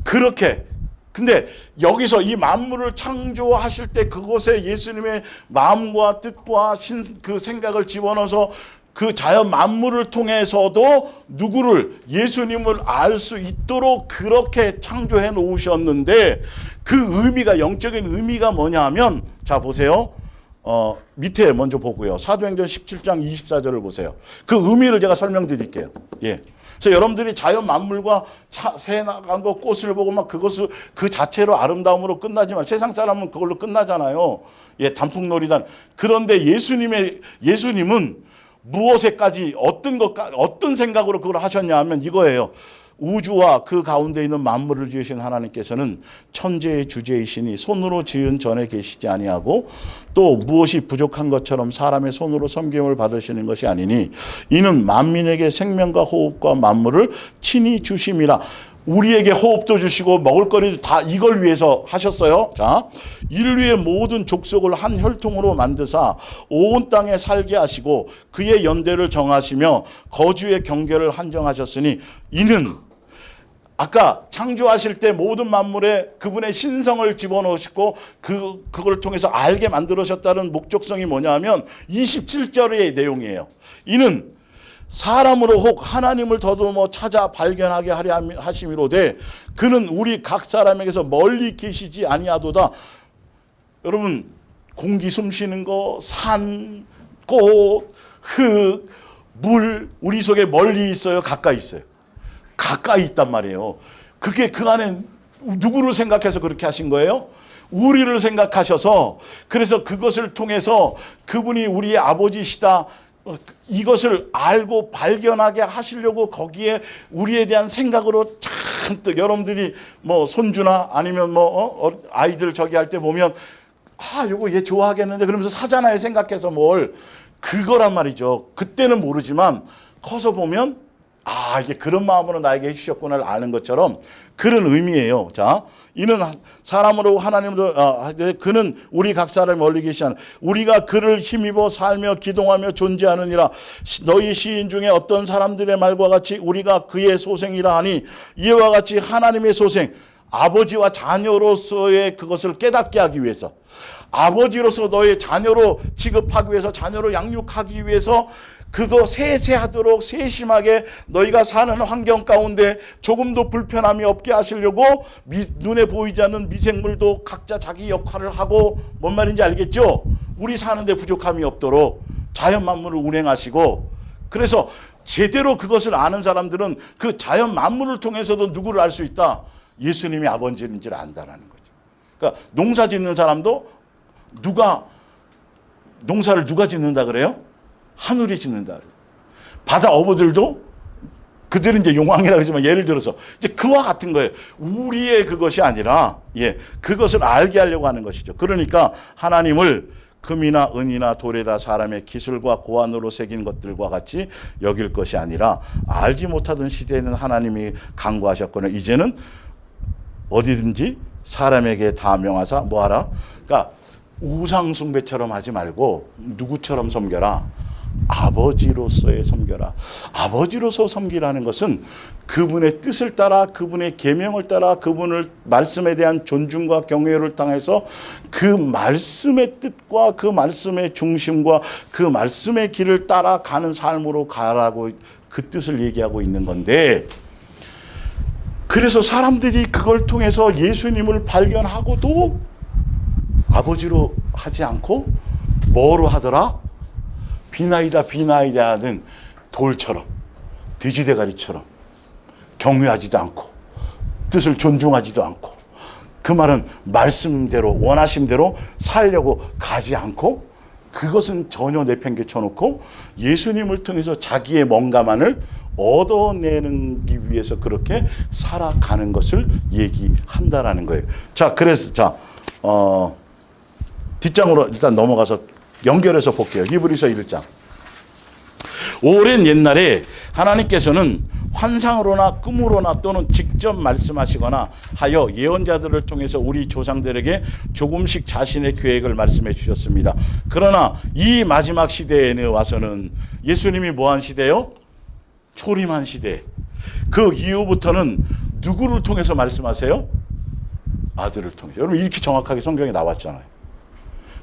그렇게. 근데 여기서 이 만물을 창조하실 때 그곳에 예수님의 마음과 뜻과 그 생각을 집어넣어서 그 자연 만물을 통해서도 누구를 예수님을 알 수 있도록 그렇게 창조해 놓으셨는데 그 의미가 영적인 의미가 뭐냐 하면 자 보세요. 밑에 먼저 보고요. 사도행전 17장 24절을 보세요. 그 의미를 제가 설명드릴게요. 그래서 여러분들이 자연 만물과 새 나간 거 꽃을 보고 막 그것을 그 자체로 아름다움으로 끝나지만 세상 사람은 그걸로 끝나잖아요. 단풍놀이단. 그런데 예수님은 무엇에까지 어떤 생각으로 그걸 하셨냐 하면 이거예요. 우주와 그 가운데 있는 만물을 지으신 하나님께서는 천재의 주제이시니 손으로 지은 전에 계시지 아니하고 또 무엇이 부족한 것처럼 사람의 손으로 섬김을 받으시는 것이 아니니 이는 만민에게 생명과 호흡과 만물을 친히 주심이라. 우리에게 호흡도 주시고 먹을거리도 다 이걸 위해서 하셨어요. 자, 인류의 모든 족속을 한 혈통으로 만드사 온 땅에 살게 하시고 그의 연대를 정하시며 거주의 경계를 한정하셨으니 이는 아까 창조하실 때 모든 만물에 그분의 신성을 집어넣으시고 그걸 통해서 알게 만들으셨다는 목적성이 뭐냐 하면 27절의 내용이에요. 이는 사람으로 혹 하나님을 더듬어 찾아 발견하게 하려 하심이로되 그는 우리 각 사람에게서 멀리 계시지 아니하도다. 여러분 공기 숨쉬는 거, 산, 꽃, 흙, 물 우리 속에 멀리 있어요? 가까이 있어요? 가까이 있단 말이에요. 그게 그 안에 누구를 생각해서 그렇게 하신 거예요? 우리를 생각하셔서 그래서 그것을 통해서 그분이 우리의 아버지시다. 이것을 알고 발견하게 하시려고 거기에 우리에 대한 생각으로 잔뜩 여러분들이 손주나 아니면 아이들 저기 할 때 보면 요거 얘 좋아하겠는데 그러면서 사잖아요. 생각해서 그거란 말이죠. 그때는 모르지만 커서 보면 이게 그런 마음으로 나에게 해주셨구나를 아는 것처럼 그런 의미예요. 자, 이는 사람으로 하나님으로 그는 우리 각 사람이 멀리 계시는 우리가 그를 힘입어 살며 기동하며 존재하느니라. 너희 시인 중에 어떤 사람들의 말과 같이 우리가 그의 소생이라 하니 이와 같이 하나님의 소생. 아버지와 자녀로서의 그것을 깨닫게 하기 위해서, 아버지로서 너의 자녀로 취급하기 위해서, 자녀로 양육하기 위해서 그거 세세하도록 세심하게 너희가 사는 환경 가운데 조금도 불편함이 없게 하시려고 눈에 보이지 않는 미생물도 각자 자기 역할을 하고, 뭔 말인지 알겠죠? 우리 사는데 부족함이 없도록 자연 만물을 운행하시고, 그래서 제대로 그것을 아는 사람들은 그 자연 만물을 통해서도 누구를 알 수 있다? 예수님이 아버지인지를 안다라는 거죠. 그러니까 농사 짓는 사람도 농사를 누가 짓는다 그래요? 하늘이 짓는다. 바다 어부들도 그들은 이제 용왕이라 그러지만 예를 들어서 이제 그와 같은 거예요. 우리의 그것이 아니라 그것을 알게 하려고 하는 것이죠. 그러니까 하나님을 금이나 은이나 돌에다 사람의 기술과 고안으로 새긴 것들과 같이 여길 것이 아니라, 알지 못하던 시대에는 하나님이 강구하셨거나 이제는 어디든지 사람에게 다 명하사 뭐하라? 그러니까 우상 숭배처럼 하지 말고 누구처럼 섬겨라? 아버지로서의 섬겨라. 아버지로서 섬기라는 것은 그분의 뜻을 따라, 그분의 계명을 따라, 그분을 말씀에 대한 존중과 경외를 당해서 그 말씀의 뜻과 그 말씀의 중심과 그 말씀의 길을 따라가는 삶으로 가라고 그 뜻을 얘기하고 있는 건데, 그래서 사람들이 그걸 통해서 예수님을 발견하고도 아버지로 하지 않고 뭐로 하더라? 비나이다 비나이다 하는 돌처럼, 돼지대가리처럼 경외하지도 않고 뜻을 존중하지도 않고, 그 말은 말씀대로 원하심대로 살려고 가지 않고, 그것은 전혀 내팽개쳐 놓고 예수님을 통해서 자기의 뭔가만을 얻어내는 위해서 그렇게 살아가는 것을 얘기한다라는 거예요. 자, 그래서 뒷장으로 일단 넘어가서 연결해서 볼게요. 히브리서 1장. 오랜 옛날에 하나님께서는 환상으로나 꿈으로나 또는 직접 말씀하시거나 하여 예언자들을 통해서 우리 조상들에게 조금씩 자신의 계획을 말씀해 주셨습니다. 그러나 이 마지막 시대에는 와서는 예수님이 뭐한 시대요? 초림한 시대. 그 이후부터는 누구를 통해서 말씀하세요? 아들을 통해서. 여러분 이렇게 정확하게 성경에 나왔잖아요.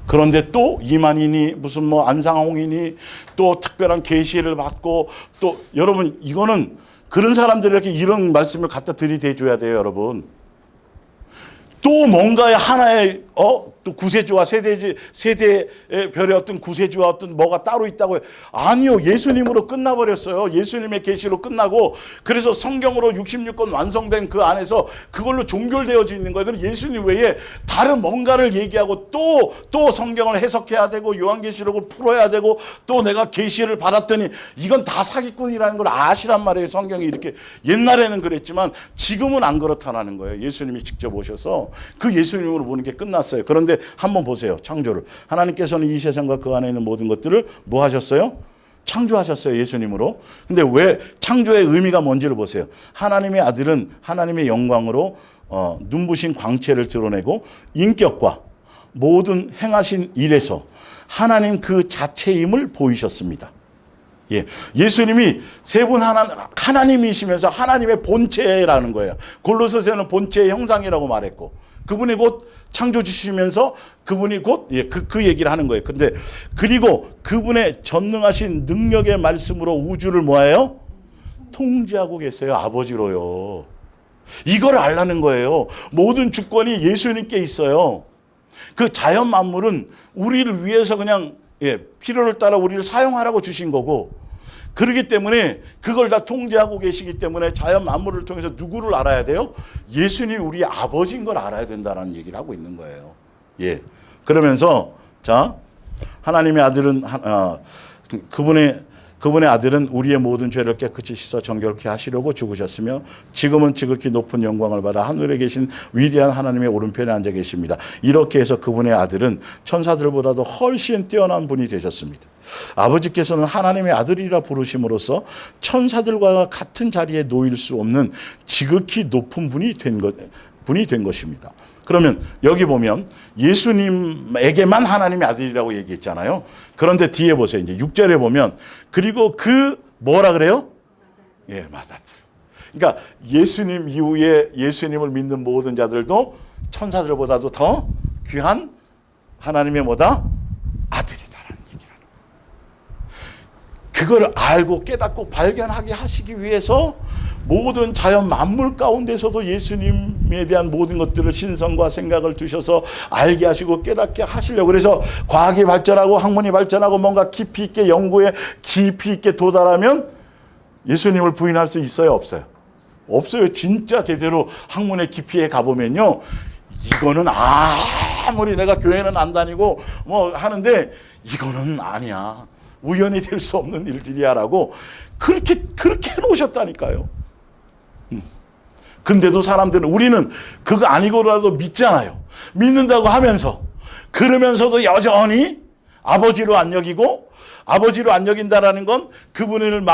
그런데 또 이만희니 무슨 뭐 안상홍이니 또 특별한 계시를 받고, 또 여러분 이거는 그런 사람들에게 이런 말씀을 갖다 들이대줘야 돼요, 여러분. 또 뭔가의 하나의 또 구세주와 세대의 별의 어떤 구세주와 어떤 뭐가 따로 있다고요. 아니요, 예수님으로 끝나버렸어요. 예수님의 계시로 끝나고, 그래서 성경으로 66권 완성된 그 안에서 그걸로 종결되어져 있는 거예요. 그럼 예수님 외에 다른 뭔가를 얘기하고 또 성경을 해석해야 되고 요한계시록을 풀어야 되고 또 내가 계시를 받았더니 이건 다 사기꾼이라는 걸 아시란 말이에요. 성경이 이렇게 옛날에는 그랬지만 지금은 안 그렇다는 거예요. 예수님이 직접 오셔서 그 예수님으로 보는 게 끝났어요. 그런데 한번 보세요. 창조를. 하나님께서는 이 세상과 그 안에 있는 모든 것들을 뭐 하셨어요? 창조하셨어요. 예수님으로. 근데 왜 창조의 의미가 뭔지를 보세요. 하나님의 아들은 하나님의 영광으로 눈부신 광채를 드러내고 인격과 모든 행하신 일에서 하나님 그 자체임을 보이셨습니다. 예수님이 세 분 하나님이시면서 하나님의 본체라는 거예요. 골로새서는 본체의 형상이라고 말했고, 그분이 곧 창조주시면서 그분이 곧 그 얘기를 하는 거예요. 근데 그리고 그분의 전능하신 능력의 말씀으로 우주를 뭐예요? 통제하고 계세요. 아버지로요. 이걸 알라는 거예요. 모든 주권이 예수님께 있어요. 그 자연 만물은 우리를 위해서 그냥 필요를 따라 우리를 사용하라고 주신 거고, 그렇기 때문에 그걸 다 통제하고 계시기 때문에 자연 만물을 통해서 누구를 알아야 돼요? 예수님이 우리 아버지인 걸 알아야 된다는 얘기를 하고 있는 거예요. 그러면서 하나님의 아들은 그분의 아들은 우리의 모든 죄를 깨끗이 씻어 정결케 하시려고 죽으셨으며 지금은 지극히 높은 영광을 받아 하늘에 계신 위대한 하나님의 오른편에 앉아 계십니다. 이렇게 해서 그분의 아들은 천사들보다도 훨씬 뛰어난 분이 되셨습니다. 아버지께서는 하나님의 아들이라 부르심으로써 천사들과 같은 자리에 놓일 수 없는 지극히 높은 분이 된 것입니다. 그러면 여기 보면 예수님에게만 하나님의 아들이라고 얘기했잖아요. 그런데 뒤에 보세요. 이제 6절에 보면 그리고 그 뭐라 그래요? 맏아들. 그러니까 예수님 이후에 예수님을 믿는 모든 자들도 천사들보다도 더 귀한 하나님의 뭐다? 아들이다라는 얘기라는 거예요. 그걸 알고 깨닫고 발견하게 하시기 위해서 모든 자연 만물 가운데서도 예수님에 대한 모든 것들을 신성과 생각을 두셔서 알게 하시고 깨닫게 하시려고. 그래서 과학이 발전하고 학문이 발전하고 뭔가 깊이 있게 연구에 깊이 있게 도달하면 예수님을 부인할 수 있어요? 없어요? 없어요. 진짜 제대로 학문의 깊이에 가보면요, 이거는 아무리 내가 교회는 안 다니고 뭐 하는데 이거는 아니야, 우연히 될 수 없는 일들이야라고 그렇게 해놓으셨다니까요. 근데도 사람들은, 우리는 그거 아니고라도 믿잖아요. 믿는다고 하면서, 그러면서도 여전히 아버지로 안 여기고, 아버지로 안 여긴다라는 건 그분을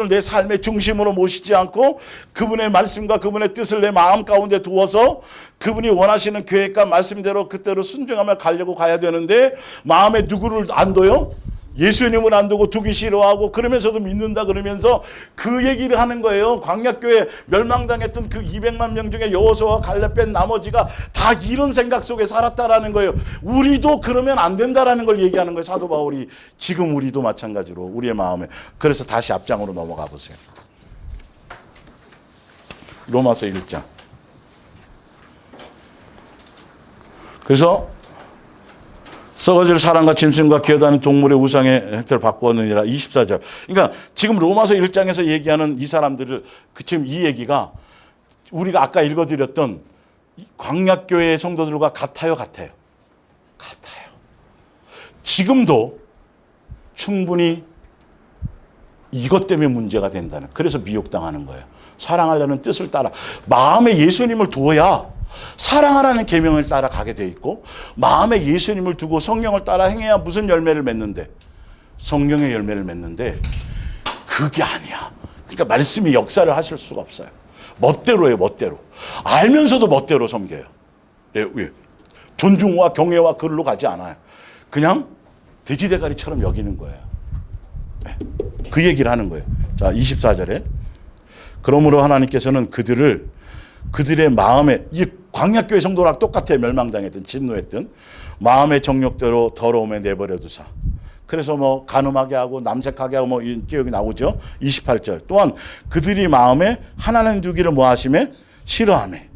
내 삶의 중심으로 모시지 않고 그분의 말씀과 그분의 뜻을 내 마음 가운데 두어서 그분이 원하시는 계획과 말씀대로 그대로 순종하며 가려고 가야 되는데, 마음에 누구를 안 둬요? 예수님을 안 두고 두기 싫어하고, 그러면서도 믿는다 그러면서 그 얘기를 하는 거예요. 광야교회 멸망당했던 그 200만 명 중에 여호수아와 갈렙 뺀 나머지가 다 이런 생각 속에 살았다라는 거예요. 우리도 그러면 안 된다라는 걸 얘기하는 거예요, 사도 바울이. 지금 우리도 마찬가지로 우리의 마음에. 그래서 다시 앞장으로 넘어가 보세요. 로마서 1장. 그래서 썩어질 사람과 짐승과 기어다니는 동물의 우상의 형태를 바꾸었느니라. 24절. 그러니까 지금 로마서 1장에서 얘기하는 이 사람들을, 지금 이 얘기가 우리가 아까 읽어드렸던 광약교회의 성도들과 같아요? 지금도 충분히 이것 때문에 문제가 된다는, 그래서 미혹당하는 거예요. 사랑하려는 뜻을 따라, 마음에 예수님을 두어야 사랑하라는 계명을 따라 가게 돼 있고, 마음에 예수님을 두고 성령을 따라 행해야 무슨 열매를 맺는데? 성령의 열매를 맺는데, 그게 아니야. 그러니까 말씀이 역사를 하실 수가 없어요. 멋대로예요, 멋대로. 알면서도 멋대로 섬겨요. 왜? 존중과 경외와 그걸로 가지 않아요. 그냥 돼지대가리처럼 여기는 거예요. 그 얘기를 하는 거예요. 자, 24절에 그러므로 하나님께서는 그들의 마음에, 이 광약교회 성도랑 똑같아요. 멸망당했던, 진노했던 마음의 정욕대로 더러움에 내버려 두사. 그래서 뭐 간음하게 하고 남색하게 하고 뭐 이 기억이 나오죠. 28절. 또한 그들이 마음에 하나님 두기를 뭐 하심에? 싫어하매.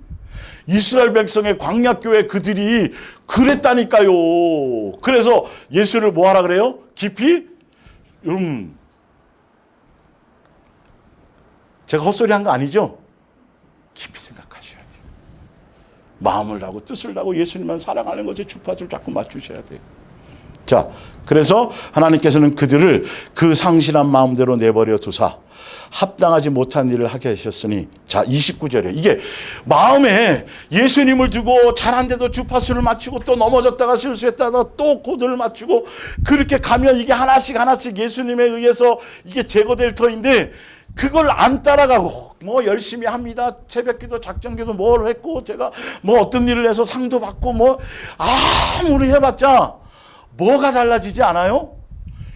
이스라엘 백성의 광약교회 그들이 그랬다니까요. 그래서 예수를 뭐 하라 그래요? 깊이? 여러분, 제가 헛소리 한 거 아니죠? 깊이 생각하셔야 돼요. 마음을 다하고 뜻을 다하고 예수님만 사랑하는 것에 주파수를 자꾸 맞추셔야 돼요. 자, 그래서 하나님께서는 그들을 그 상실한 마음대로 내버려 두사 합당하지 못한 일을 하게 하셨으니. 자, 29절에 이게 마음에 예수님을 두고 잘한데도 주파수를 맞추고 또 넘어졌다가 실수했다가 또 코드를 맞추고 그렇게 가면 이게 하나씩 예수님에 의해서 이게 제거될 터인데, 그걸 안 따라가고 뭐 열심히 합니다. 새벽기도 작정기도 뭘 했고, 제가 뭐 어떤 일을 해서 상도 받고 뭐 아무리 해봤자 뭐가 달라지지 않아요?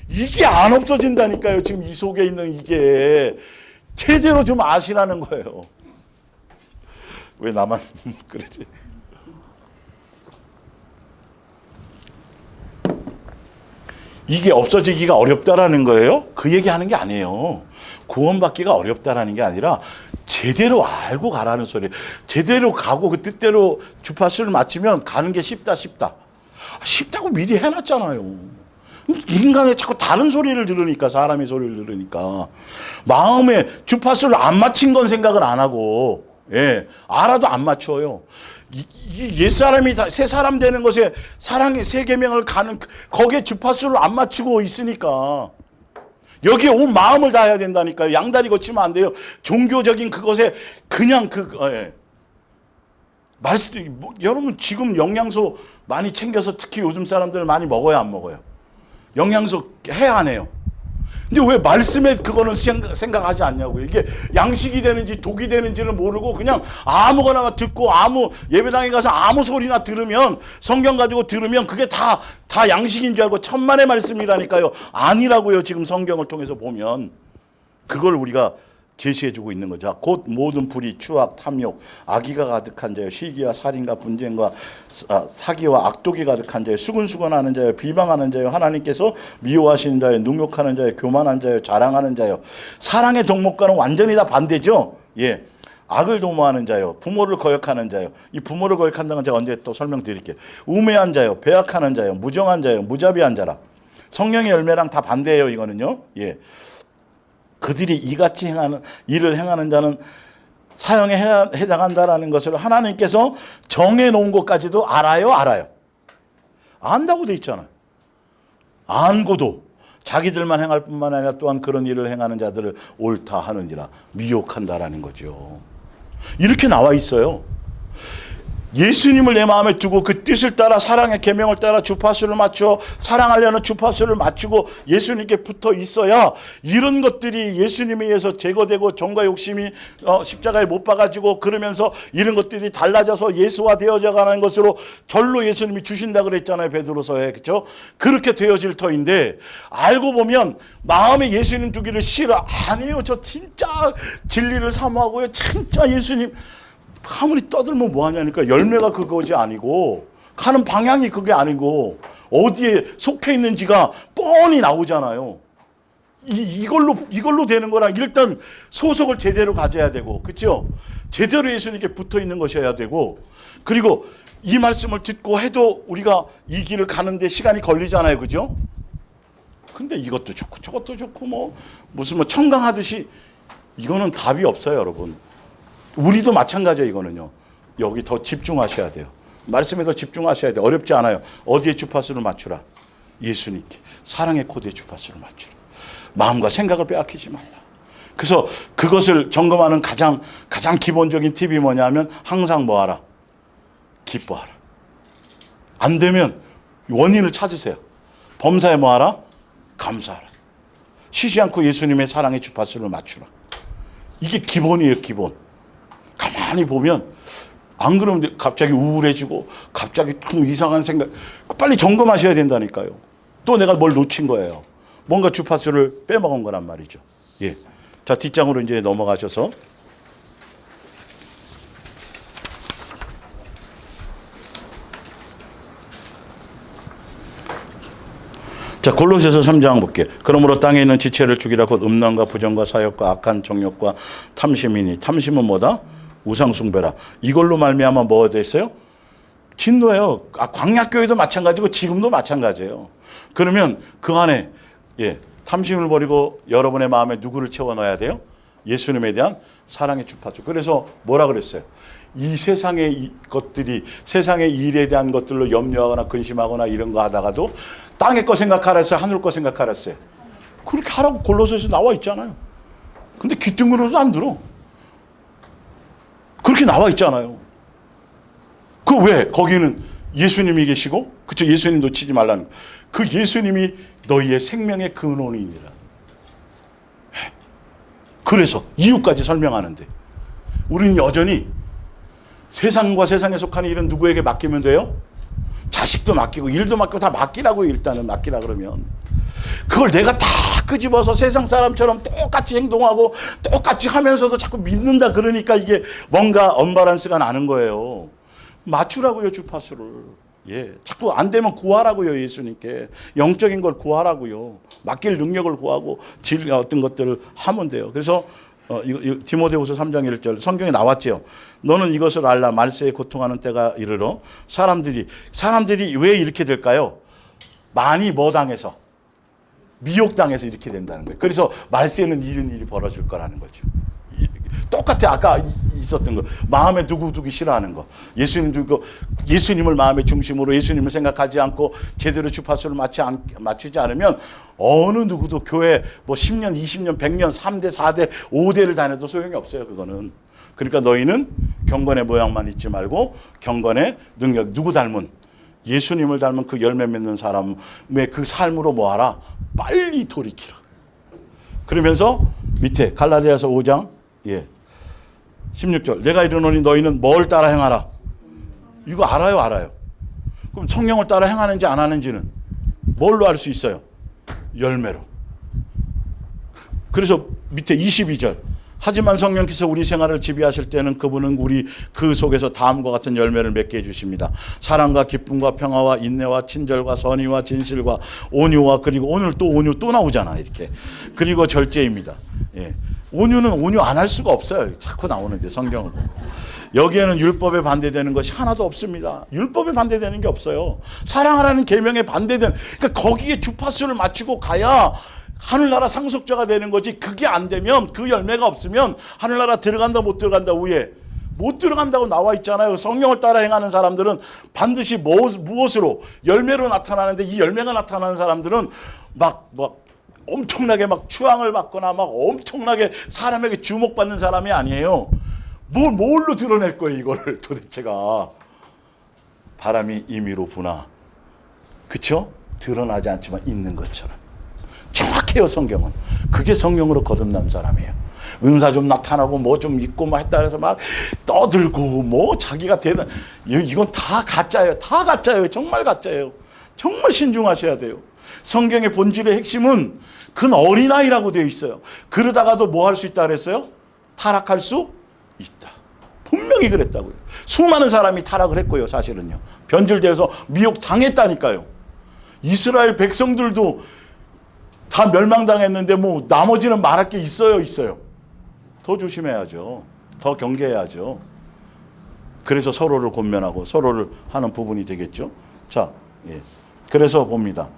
이게 안 없어진다니까요. 지금 이 속에 있는 이게 제대로 좀 아시라는 거예요. 왜 나만 그러지? 이게 없어지기가 어렵다라는 거예요. 그 얘기하는 게 아니에요. 구원받기가 어렵다라는 게 아니라 제대로 알고 가라는 소리예요. 제대로 가고 그 뜻대로 주파수를 맞추면 가는 게 쉽다고 미리 해놨잖아요. 인간의 자꾸 다른 소리를 들으니까, 사람의 소리를 들으니까 마음에 주파수를 안 맞힌 건 생각을 안 하고, 알아도 안 맞춰요. 옛사람이 새 사람 되는 것에 사랑의 새 계명을 가는 거기에 주파수를 안 맞추고 있으니까 여기에 온 마음을 다해야 된다니까요. 양다리 거치면 안 돼요. 종교적인 그것에 그냥 말씀, 여러분 지금 영양소 많이 챙겨서 특히 요즘 사람들 많이 먹어요, 안 먹어요? 영양소 해야 안 해요? 근데 왜 말씀에 그거는 생각하지 않냐고요. 이게 양식이 되는지 독이 되는지를 모르고 그냥 아무거나 듣고 예배당에 가서 아무 소리나 들으면, 성경 가지고 들으면 그게 다 양식인 줄 알고 천만의 말씀이라니까요. 아니라고요. 지금 성경을 통해서 보면 그걸 우리가 제시해주고 있는 거죠. 곧 모든 불의, 추악, 탐욕, 악의가 가득한 자요, 시기와 살인과 분쟁과 사기와 악독이 가득한 자요, 수근수근하는 자요, 비방하는 자요, 하나님께서 미워하시는 자요, 능욕하는 자요, 교만한 자요, 자랑하는 자요. 사랑의 덕목과는 완전히 다 반대죠. 예, 악을 도모하는 자요, 부모를 거역하는 자요. 이 부모를 거역한다는 건 제가 언제 또 설명드릴게요. 우매한 자요, 배악하는 자요, 무정한 자요, 무자비한 자라. 성령의 열매랑 다 반대예요. 이거는요. 예. 그들이 이같이 일을 행하는 자는 사형에 해당한다라는 것을 하나님께서 정해놓은 것까지도 알아요. 안다고 돼 있잖아요. 안고도 자기들만 행할 뿐만 아니라 또한 그런 일을 행하는 자들을 옳다 하느니라 미혹한다라는 거죠. 이렇게 나와 있어요. 예수님을 내 마음에 두고 그 뜻을 따라 사랑의 계명을 따라 주파수를 맞춰 사랑하려는 주파수를 맞추고 예수님께 붙어 있어야 이런 것들이 예수님에 의해서 제거되고 정과 욕심이 십자가에 못 박아지고 그러면서 이런 것들이 달라져서 예수화 되어져 가는 것으로 절로 예수님이 주신다 그랬잖아요. 베드로서에. 그렇죠? 그렇게 되어질 터인데 알고 보면 마음에 예수님 두기를 싫어. 아니에요. 저 진짜 진리를 사모하고요. 진짜 예수님 아무리 떠들면 뭐하냐니까 열매가 그것이 아니고 가는 방향이 그게 아니고 어디에 속해 있는지가 뻔히 나오잖아요. 이걸로 되는 거랑 일단 소속을 제대로 가져야 되고 그렇죠? 제대로 예수님께 붙어 있는 것이어야 되고 그리고 이 말씀을 듣고 해도 우리가 이 길을 가는데 시간이 걸리잖아요. 그죠? 근데 이것도 좋고 저것도 좋고 무슨 청강하듯이 이거는 답이 없어요. 여러분. 우리도 마찬가지예요. 이거는요. 여기 더 집중하셔야 돼요. 말씀에 더 집중하셔야 돼요. 어렵지 않아요. 어디에 주파수를 맞추라? 예수님께. 사랑의 코드에 주파수를 맞추라. 마음과 생각을 빼앗기지 말라. 그래서 그것을 점검하는 가장 기본적인 팁이 뭐냐면 항상 뭐하라? 기뻐하라. 안 되면 원인을 찾으세요. 범사에 뭐하라? 감사하라. 쉬지 않고 예수님의 사랑의 주파수를 맞추라. 이게 기본이에요. 기본. 가만히 보면 안 그러면 갑자기 우울해지고 갑자기 이상한 생각 빨리 점검하셔야 된다니까요. 또 내가 뭘 놓친 거예요. 뭔가 주파수를 빼먹은 거란 말이죠. 예. 자, 뒷장으로 이제 넘어가셔서 자, 골로새서 3장 볼게요. 그러므로 땅에 있는 지체를 죽이라 곧 음란과 부정과 사욕과 악한 정욕과 탐심이니 탐심은 뭐다? 우상숭배라. 이걸로 말미암아 뭐가 됐어요? 진노예요. 광야교회도 마찬가지고 지금도 마찬가지예요. 그러면 그 안에 탐심을 버리고 여러분의 마음에 누구를 채워넣어야 돼요? 예수님에 대한 사랑의 주파수. 그래서 뭐라 그랬어요? 이 세상의 것들이 세상의 일에 대한 것들로 염려하거나 근심하거나 이런 거 하다가도 땅의 거 생각하라 했어요? 하늘 거 생각하라 했어요? 그렇게 하라고 골로새서 나와 있잖아요. 근데 귀등으로도 안 들어. 그렇게 나와 있잖아요. 그 왜? 거기는 예수님이 계시고, 그쵸? 예수님 놓치지 말라는 거. 그 예수님이 너희의 생명의 근원이니라. 그래서 이유까지 설명하는데 우리는 여전히 세상과 세상에 속하는 일은 누구에게 맡기면 돼요? 자식도 맡기고 일도 맡기고 다 맡기라고. 일단은 맡기라 그러면 그걸 내가 다 끄집어서 세상 사람처럼 똑같이 행동하고 똑같이 하면서도 자꾸 믿는다 그러니까 이게 뭔가 언밸런스가 나는 거예요. 맞추라고요. 주파수를. 예, 자꾸 안 되면 구하라고요. 예수님께 영적인 걸 구하라고요. 맡길 능력을 구하고 어떤 것들을 하면 돼요. 그래서 디모데후서 3장 1절 성경에 나왔죠. 너는 이것을 알라. 말세에 고통하는 때가 이르러 사람들이 왜 이렇게 될까요? 많이 뭐 당해서 미혹당해서 이렇게 된다는 거예요. 그래서 말세에는 이런 일이 벌어질 거라는 거죠. 똑같아. 아까 있었던 거. 마음에 두고 두기 싫어하는 거. 예수님을 마음의 중심으로 예수님을 생각하지 않고 제대로 주파수를 맞추지 않으면 어느 누구도 교회 10년, 20년, 100년, 3대, 4대, 5대를 다녀도 소용이 없어요. 그거는. 그러니까 너희는 경건의 모양만 잊지 말고 경건의 능력. 누구 닮은? 예수님을 닮은 그 열매 맺는 사람의 그 삶으로 뭐하라? 빨리 돌이키라. 그러면서 밑에 갈라디아서 5장 16절 내가 이르노니 너희는 뭘 따라 행하라. 이거 알아요. 그럼 성령을 따라 행하는지 안 하는지는 뭘로 알 수 있어요? 열매로. 그래서 밑에 22절 하지만 성령께서 우리 생활을 지배하실 때는 그분은 우리 그 속에서 다음과 같은 열매를 맺게 해주십니다. 사랑과 기쁨과 평화와 인내와 친절과 선의와 진실과 온유와, 그리고 오늘 또 온유 또 나오잖아 이렇게. 그리고 절제입니다. 예. 온유는 온유 안 할 수가 없어요. 자꾸 나오는데 성경을 보면. 여기에는 율법에 반대되는 것이 하나도 없습니다. 율법에 반대되는 게 없어요. 사랑하라는 계명에 반대되는, 그러니까 거기에 주파수를 맞추고 가야 하늘나라 상속자가 되는 거지. 그게 안 되면, 그 열매가 없으면 하늘나라 들어간다 못 들어간다, 위에 못 들어간다고 나와 있잖아요. 성령을 따라 행하는 사람들은 반드시 무엇으로? 열매로 나타나는데, 이 열매가 나타나는 사람들은 막 엄청나게 막 추앙을 받거나 막 엄청나게 사람에게 주목받는 사람이 아니에요. 뭘로 드러낼 거예요 이거를 도대체가. 바람이 임의로 부나, 그쵸? 드러나지 않지만 있는 것처럼. 정확해요 성경은. 그게 성령으로 거듭난 사람이에요. 은사 좀 나타나고 뭐 좀 있고 막 했다 해서 막 떠들고 뭐 자기가 대단, 이건 다 가짜예요. 다 가짜예요. 정말 가짜예요. 정말 신중하셔야 돼요. 성경의 본질의 핵심은 그는 어린아이라고 되어 있어요. 그러다가도 뭐 할 수 있다 그랬어요? 타락할 수 있다. 분명히 그랬다고요. 수많은 사람이 타락을 했고요. 사실은요. 변질되어서 미혹 당했다니까요. 이스라엘 백성들도 다 멸망당했는데 뭐 나머지는 말할 게 있어요. 더 조심해야죠. 더 경계해야죠. 그래서 서로를 권면하고 서로를 하는 부분이 되겠죠. 자, 예. 그래서 봅니다.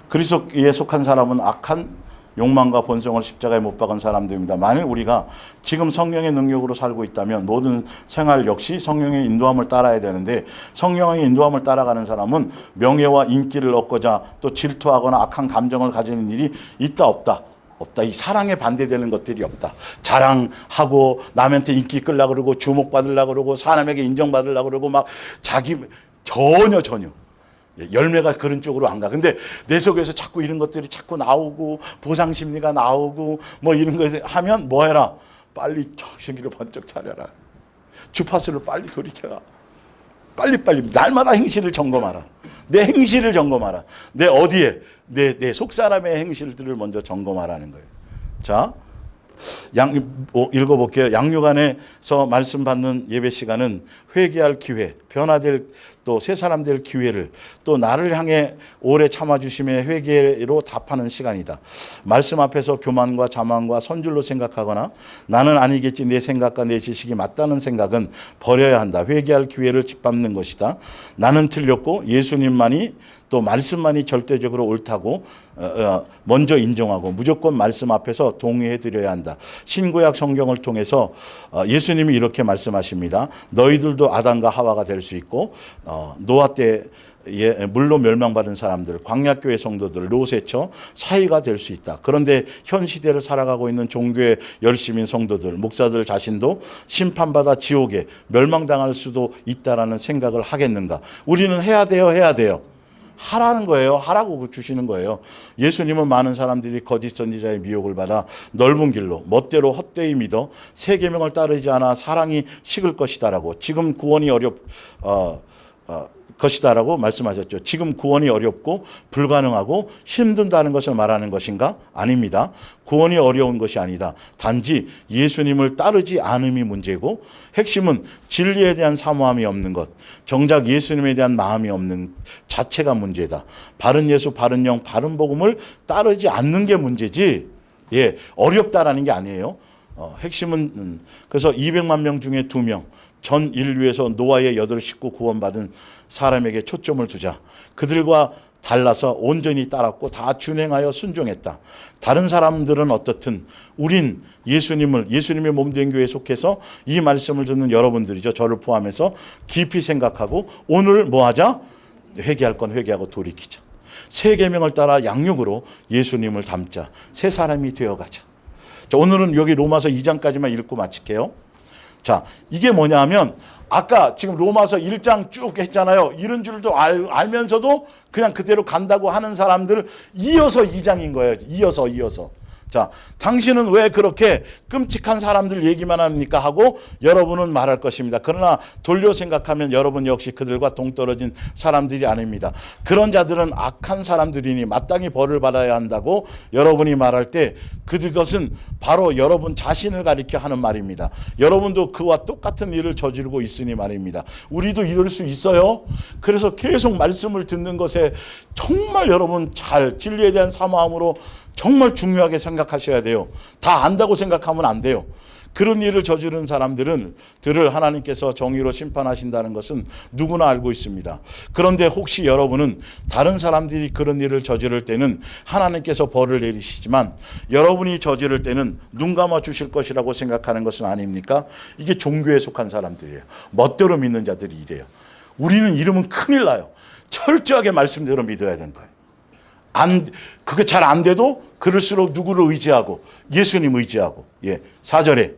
그리스도에 속한 사람은 악한 욕망과 본성을 십자가에 못 박은 사람들입니다. 만일 우리가 지금 성령의 능력으로 살고 있다면 모든 생활 역시 성령의 인도함을 따라야 되는데, 성령의 인도함을 따라가는 사람은 명예와 인기를 얻고자 또 질투하거나 악한 감정을 가지는 일이 있다 없다? 없다. 이 사랑에 반대되는 것들이 없다. 자랑하고 남한테 인기 끌려고 그러고 주목받으려고 그러고 사람에게 인정받으려고 그러고 막 자기 전혀 열매가 그런 쪽으로 안 가. 근데 내 속에서 자꾸 이런 것들이 자꾸 나오고 보상 심리가 나오고 뭐 이런 거 하면 뭐 해라? 빨리 정신기를 번쩍 차려라. 주파수를 빨리 돌이켜라. 빨리 날마다 행실을 점검하라. 내 행실을 점검하라. 내 어디에 내 속사람의 행실들을 먼저 점검하라는 거예요. 자, 읽어볼게요. 양육안에서 말씀 받는 예배 시간은 회개할 기회, 변화될 또 새 사람 될 기회를, 또 나를 향해 오래 참아주심의 회개로 답하는 시간이다. 말씀 앞에서 교만과 자만과 선줄로 생각하거나 나는 아니겠지, 내 생각과 내 지식이 맞다는 생각은 버려야 한다. 회개할 기회를 짓밟는 것이다. 나는 틀렸고 예수님만이 또 말씀만이 절대적으로 옳다고 먼저 인정하고 무조건 말씀 앞에서 동의해 드려야 한다. 신구약 성경을 통해서 예수님이 이렇게 말씀하십니다. 너희들도 아담과 하와가 될 수 있고 노아 때에 물로 멸망받은 사람들, 광야교회 성도들, 롯에처 사이가 될 수 있다. 그런데 현 시대를 살아가고 있는 종교의 열심인 성도들, 목사들 자신도 심판받아 지옥에 멸망당할 수도 있다라는 생각을 하겠는가? 우리는 해야 돼요. 하라는 거예요. 하라고 주시는 거예요. 예수님은 많은 사람들이 거짓 선지자의 미혹을 받아 넓은 길로 멋대로 헛되이 믿어 새 계명을 따르지 않아 사랑이 식을 것이다라고, 지금 구원이 것이다라고 말씀하셨죠. 지금 구원이 어렵고 불가능하고 힘든다는 것을 말하는 것인가? 아닙니다. 구원이 어려운 것이 아니다. 단지 예수님을 따르지 않음이 문제고, 핵심은 진리에 대한 사모함이 없는 것, 정작 예수님에 대한 마음이 없는 자체가 문제다. 바른 예수, 바른 영, 바른 복음을 따르지 않는 게 문제지, 어렵다라는 게 아니에요. 핵심은 그래서 200만 명 중에 2명, 전 인류에서 노아의 8 식구 구원받은 사람에게 초점을 두자. 그들과 달라서 온전히 따랐고 다 준행하여 순종했다. 다른 사람들은 어떻든 우린 예수님의 몸된 교회에 속해서 이 말씀을 듣는 여러분들이죠. 저를 포함해서 깊이 생각하고 오늘 뭐 하자? 회개할 건 회개하고 돌이키자. 새 계명을 따라 양육으로 예수님을 닮자. 새 사람이 되어가자. 자, 오늘은 여기 로마서 2장까지만 읽고 마칠게요. 자, 이게 뭐냐 하면 아까 지금 로마서 1장 쭉 했잖아요. 이런 줄도 알면서도 그냥 그대로 간다고 하는 사람들 이어서 2장인 거예요. 이어서. 자, 당신은 왜 그렇게 끔찍한 사람들 얘기만 합니까? 하고 여러분은 말할 것입니다. 그러나 돌려 생각하면 여러분 역시 그들과 동떨어진 사람들이 아닙니다. 그런 자들은 악한 사람들이니 마땅히 벌을 받아야 한다고 여러분이 말할 때 그것은 바로 여러분 자신을 가리켜 하는 말입니다. 여러분도 그와 똑같은 일을 저지르고 있으니 말입니다. 우리도 이럴 수 있어요. 그래서 계속 말씀을 듣는 것에 정말 여러분 잘 진리에 대한 사모함으로 정말 중요하게 생각하셔야 돼요. 다 안다고 생각하면 안 돼요. 그런 일을 저지른 사람들을 하나님께서 정의로 심판하신다는 것은 누구나 알고 있습니다. 그런데 혹시 여러분은 다른 사람들이 그런 일을 저지를 때는 하나님께서 벌을 내리시지만 여러분이 저지를 때는 눈 감아 주실 것이라고 생각하는 것은 아닙니까? 이게 종교에 속한 사람들이에요. 멋대로 믿는 자들이 이래요. 우리는 이러면 큰일 나요. 철저하게 말씀대로 믿어야 된다. 그게 잘 안 돼도 그럴수록 누구를 의지하고 예수님 의지하고 4절에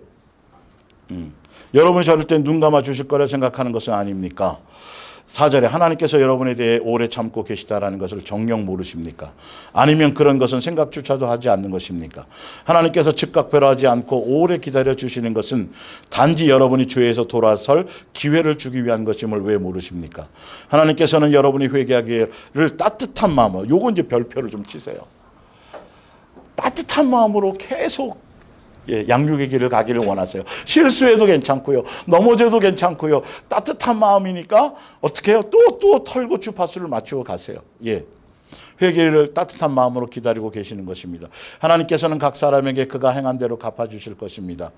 여러분이 저럴 때 눈 감아 주실 거라 생각하는 것은 아닙니까? 4절에 하나님께서 여러분에 대해 오래 참고 계시다라는 것을 정녕 모르십니까? 아니면 그런 것은 생각조차도 하지 않는 것입니까? 하나님께서 즉각 변화하지 않고 오래 기다려 주시는 것은 단지 여러분이 죄에서 돌아설 기회를 주기 위한 것임을 왜 모르십니까? 하나님께서는 여러분이 회개하기를 따뜻한 마음으로, 요거 이제 별표를 좀 치세요. 따뜻한 마음으로 계속 양육의 길을 가기를 원하세요. 실수해도 괜찮고요. 넘어져도 괜찮고요. 따뜻한 마음이니까 어떻게 해요? 또 털고 주파수를 맞추고 가세요. 회개를 따뜻한 마음으로 기다리고 계시는 것입니다. 하나님께서는 각 사람에게 그가 행한 대로 갚아주실 것입니다.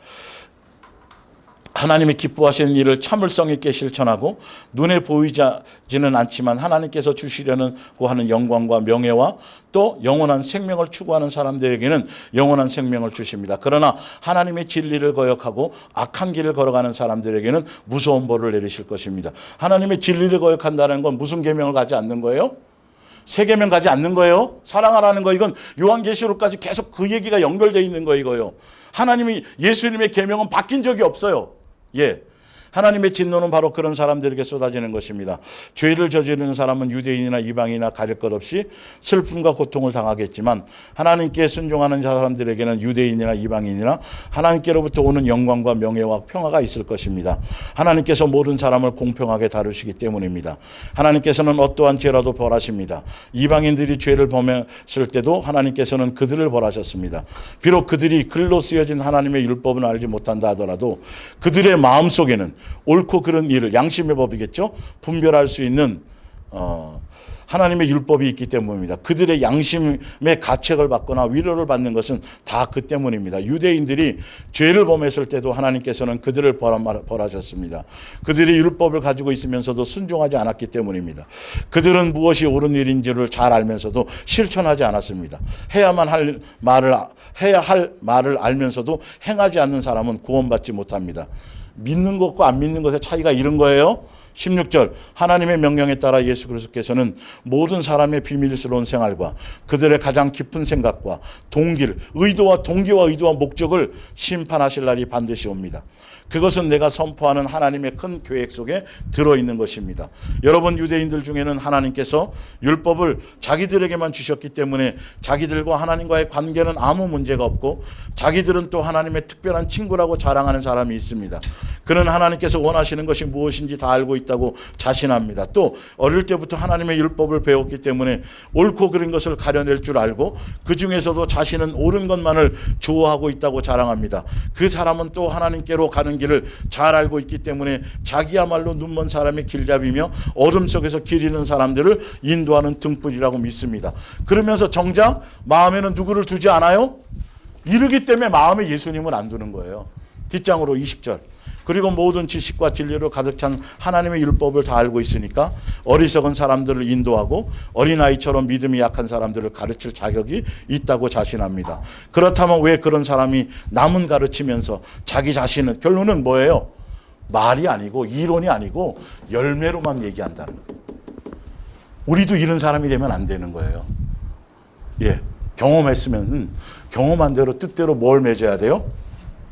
하나님이 기뻐하시는 일을 참을성 있게 실천하고 눈에 보이지는 않지만 하나님께서 주시려고 하는 영광과 명예와 또 영원한 생명을 추구하는 사람들에게는 영원한 생명을 주십니다. 그러나 하나님의 진리를 거역하고 악한 길을 걸어가는 사람들에게는 무서운 벌을 내리실 것입니다. 하나님의 진리를 거역한다는 건 무슨 계명을 가지 않는 거예요? 세 계명 가지 않는 거예요. 사랑하라는 거, 이건 요한계시록까지 계속 그 얘기가 연결되어 있는 거 이거요. 하나님이 예수님의 계명은 바뀐 적이 없어요. 하나님의 진노는 바로 그런 사람들에게 쏟아지는 것입니다. 죄를 저지르는 사람은 유대인이나 이방인이나 가릴 것 없이 슬픔과 고통을 당하겠지만 하나님께 순종하는 사람들에게는 유대인이나 이방인이나 하나님께로부터 오는 영광과 명예와 평화가 있을 것입니다. 하나님께서 모든 사람을 공평하게 다루시기 때문입니다. 하나님께서는 어떠한 죄라도 벌하십니다. 이방인들이 죄를 범했을 때도 하나님께서는 그들을 벌하셨습니다. 비록 그들이 글로 쓰여진 하나님의 율법은 알지 못한다 하더라도 그들의 마음속에는 옳고 그른 일을, 양심의 법이겠죠, 분별할 수 있는 하나님의 율법이 있기 때문입니다. 그들의 양심의 가책을 받거나 위로를 받는 것은 다 그 때문입니다. 유대인들이 죄를 범했을 때도 하나님께서는 그들을 벌하셨습니다. 그들이 율법을 가지고 있으면서도 순종하지 않았기 때문입니다. 그들은 무엇이 옳은 일인지를 잘 알면서도 실천하지 않았습니다. 해야 할 말을 알면서도 행하지 않는 사람은 구원받지 못합니다. 믿는 것과 안 믿는 것의 차이가 이런 거예요. 16절, 하나님의 명령에 따라 예수 그리스도께서는 모든 사람의 비밀스러운 생활과 그들의 가장 깊은 생각과 의도와 목적을 심판하실 날이 반드시 옵니다. 그것은 내가 선포하는 하나님의 큰 계획 속에 들어있는 것입니다. 여러분, 유대인들 중에는 하나님께서 율법을 자기들에게만 주셨기 때문에 자기들과 하나님과의 관계는 아무 문제가 없고 자기들은 또 하나님의 특별한 친구라고 자랑하는 사람이 있습니다. 그는 하나님께서 원하시는 것이 무엇인지 다 알고 있다고 자신합니다. 또 어릴 때부터 하나님의 율법을 배웠기 때문에 옳고 그른 것을 가려낼 줄 알고 그 중에서도 자신은 옳은 것만을 좋아하고 있다고 자랑합니다. 그 사람은 또 하나님께로 가는 길을 잘 알고 있기 때문에 자기야말로 눈먼 사람의 길잡이며 어둠 속에서 길 잃은 사람들을 인도하는 등불이라고 믿습니다. 그러면서 정작 마음에는 누구를 두지 않아요? 이르기 때문에 마음에 예수님을 안 두는 거예요. 뒷장으로 20절. 그리고 모든 지식과 진리로 가득 찬 하나님의 율법을 다 알고 있으니까 어리석은 사람들을 인도하고 어린아이처럼 믿음이 약한 사람들을 가르칠 자격이 있다고 자신합니다. 그렇다면 왜 그런 사람이 남은 가르치면서 자기 자신은, 결론은 뭐예요? 말이 아니고 이론이 아니고 열매로만 얘기한다는 거예요. 우리도 이런 사람이 되면 안 되는 거예요. 경험했으면 경험한 대로 뜻대로 뭘 맺어야 돼요?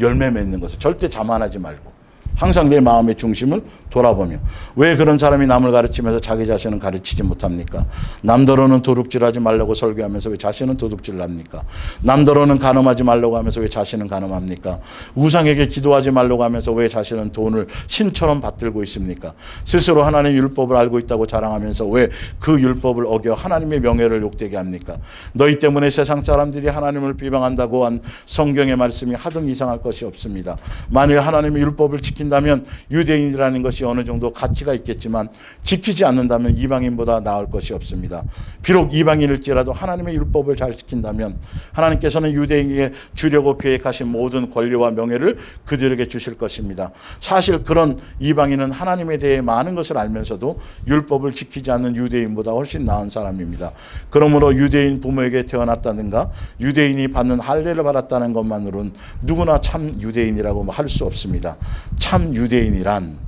열매 맺는 것을 절대 자만하지 말고 항상 내 마음의 중심을 돌아보며. 왜 그런 사람이 남을 가르치면서 자기 자신은 가르치지 못합니까? 남더러는 도둑질하지 말라고 설교하면서 왜 자신은 도둑질을 합니까? 남더러는 간음하지 말라고 하면서 왜 자신은 간음합니까? 우상에게 기도하지 말라고 하면서 왜 자신은 돈을 신처럼 받들고 있습니까? 스스로 하나님의 율법을 알고 있다고 자랑하면서 왜 그 율법을 어겨 하나님의 명예를 욕되게 합니까? 너희 때문에 세상 사람들이 하나님을 비방한다고 한 성경의 말씀이 하등 이상할 것이 없습니다. 만일 하나님의 율법을 지킨다면 유대인이라는 것이 어느 정도 가치가 있겠지만 지키지 않는다면 이방인보다 나을 것이 없습니다. 비록 이방인일지라도 하나님의 율법을 잘 지킨다면 하나님께서는 유대인에게 주려고 계획하신 모든 권리와 명예를 그들에게 주실 것입니다. 사실 그런 이방인은 하나님에 대해 많은 것을 알면서도 율법을 지키지 않는 유대인보다 훨씬 나은 사람입니다. 그러므로 유대인 부모에게 태어났다든가 유대인이 받는 할례를 받았다는 것만으로는 누구나 참 유대인이라고 할 수 없습니다. 참 유대인이란,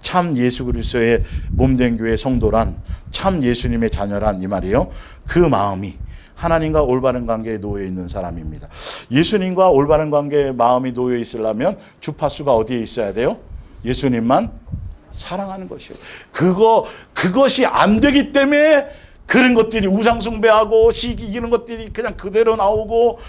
참 예수 그리스도의 몸된 교회 성도란, 참 예수님의 자녀란, 이 말이에요. 그 마음이 하나님과 올바른 관계에 놓여 있는 사람입니다. 예수님과 올바른 관계에 마음이 놓여 있으려면 주파수가 어디에 있어야 돼요? 예수님만 사랑하는 것이에요. 그것이 안 되기 때문에 그런 것들이 우상숭배하고 시기 이런 것들이 그냥 그대로 나오고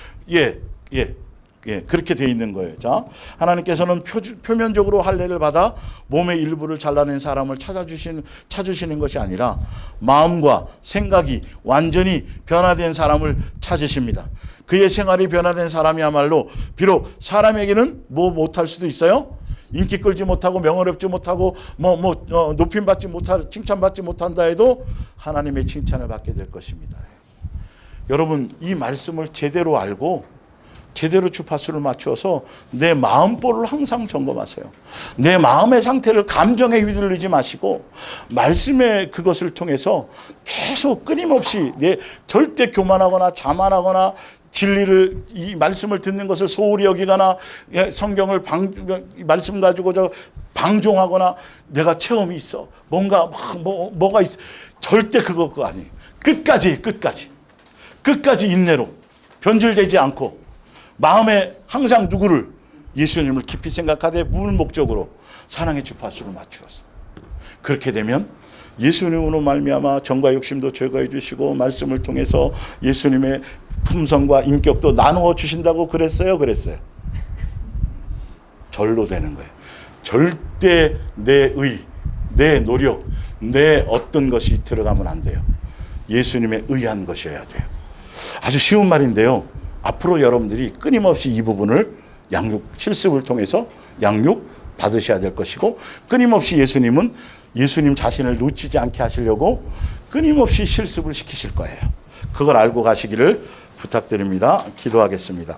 그렇게 돼 있는 거예요. 자, 하나님께서는 표면적으로 할례를 받아 몸의 일부를 잘라낸 사람을 찾으시는 것이 아니라 마음과 생각이 완전히 변화된 사람을 찾으십니다. 그의 생활이 변화된 사람이야말로 비록 사람에게는 못할 수도 있어요. 인기 끌지 못하고 명예롭지 못하고 높임받지 못할, 칭찬받지 못한다 해도 하나님의 칭찬을 받게 될 것입니다. 여러분, 이 말씀을 제대로 알고 제대로 주파수를 맞춰서 내 마음볼을 항상 점검하세요. 내 마음의 상태를 감정에 휘둘리지 마시고 말씀의 그것을 통해서 계속 끊임없이 절대 교만하거나 자만하거나 진리를, 이 말씀을 듣는 것을 소홀히 여기거나 성경을 말씀 가지고 방종하거나 내가 체험이 있어, 뭐가 있어, 절대 그거 아니에요. 끝까지 인내로 변질되지 않고 마음에 항상 누구를, 예수님을 깊이 생각하되 물 목적으로 사랑의 주파수를 맞추었어. 그렇게 되면 예수님으로 말미암아 정과 욕심도 제거해 주시고 말씀을 통해서 예수님의 품성과 인격도 나누어 주신다고 그랬어요? 절로 되는 거예요. 절대 내 노력, 내 어떤 것이 들어가면 안 돼요. 예수님의 의한 것이어야 돼요. 아주 쉬운 말인데요. 앞으로 여러분들이 끊임없이 이 부분을 실습을 통해서 양육 받으셔야 될 것이고, 끊임없이 예수님 자신을 놓치지 않게 하시려고 끊임없이 실습을 시키실 거예요. 그걸 알고 가시기를 부탁드립니다. 기도하겠습니다.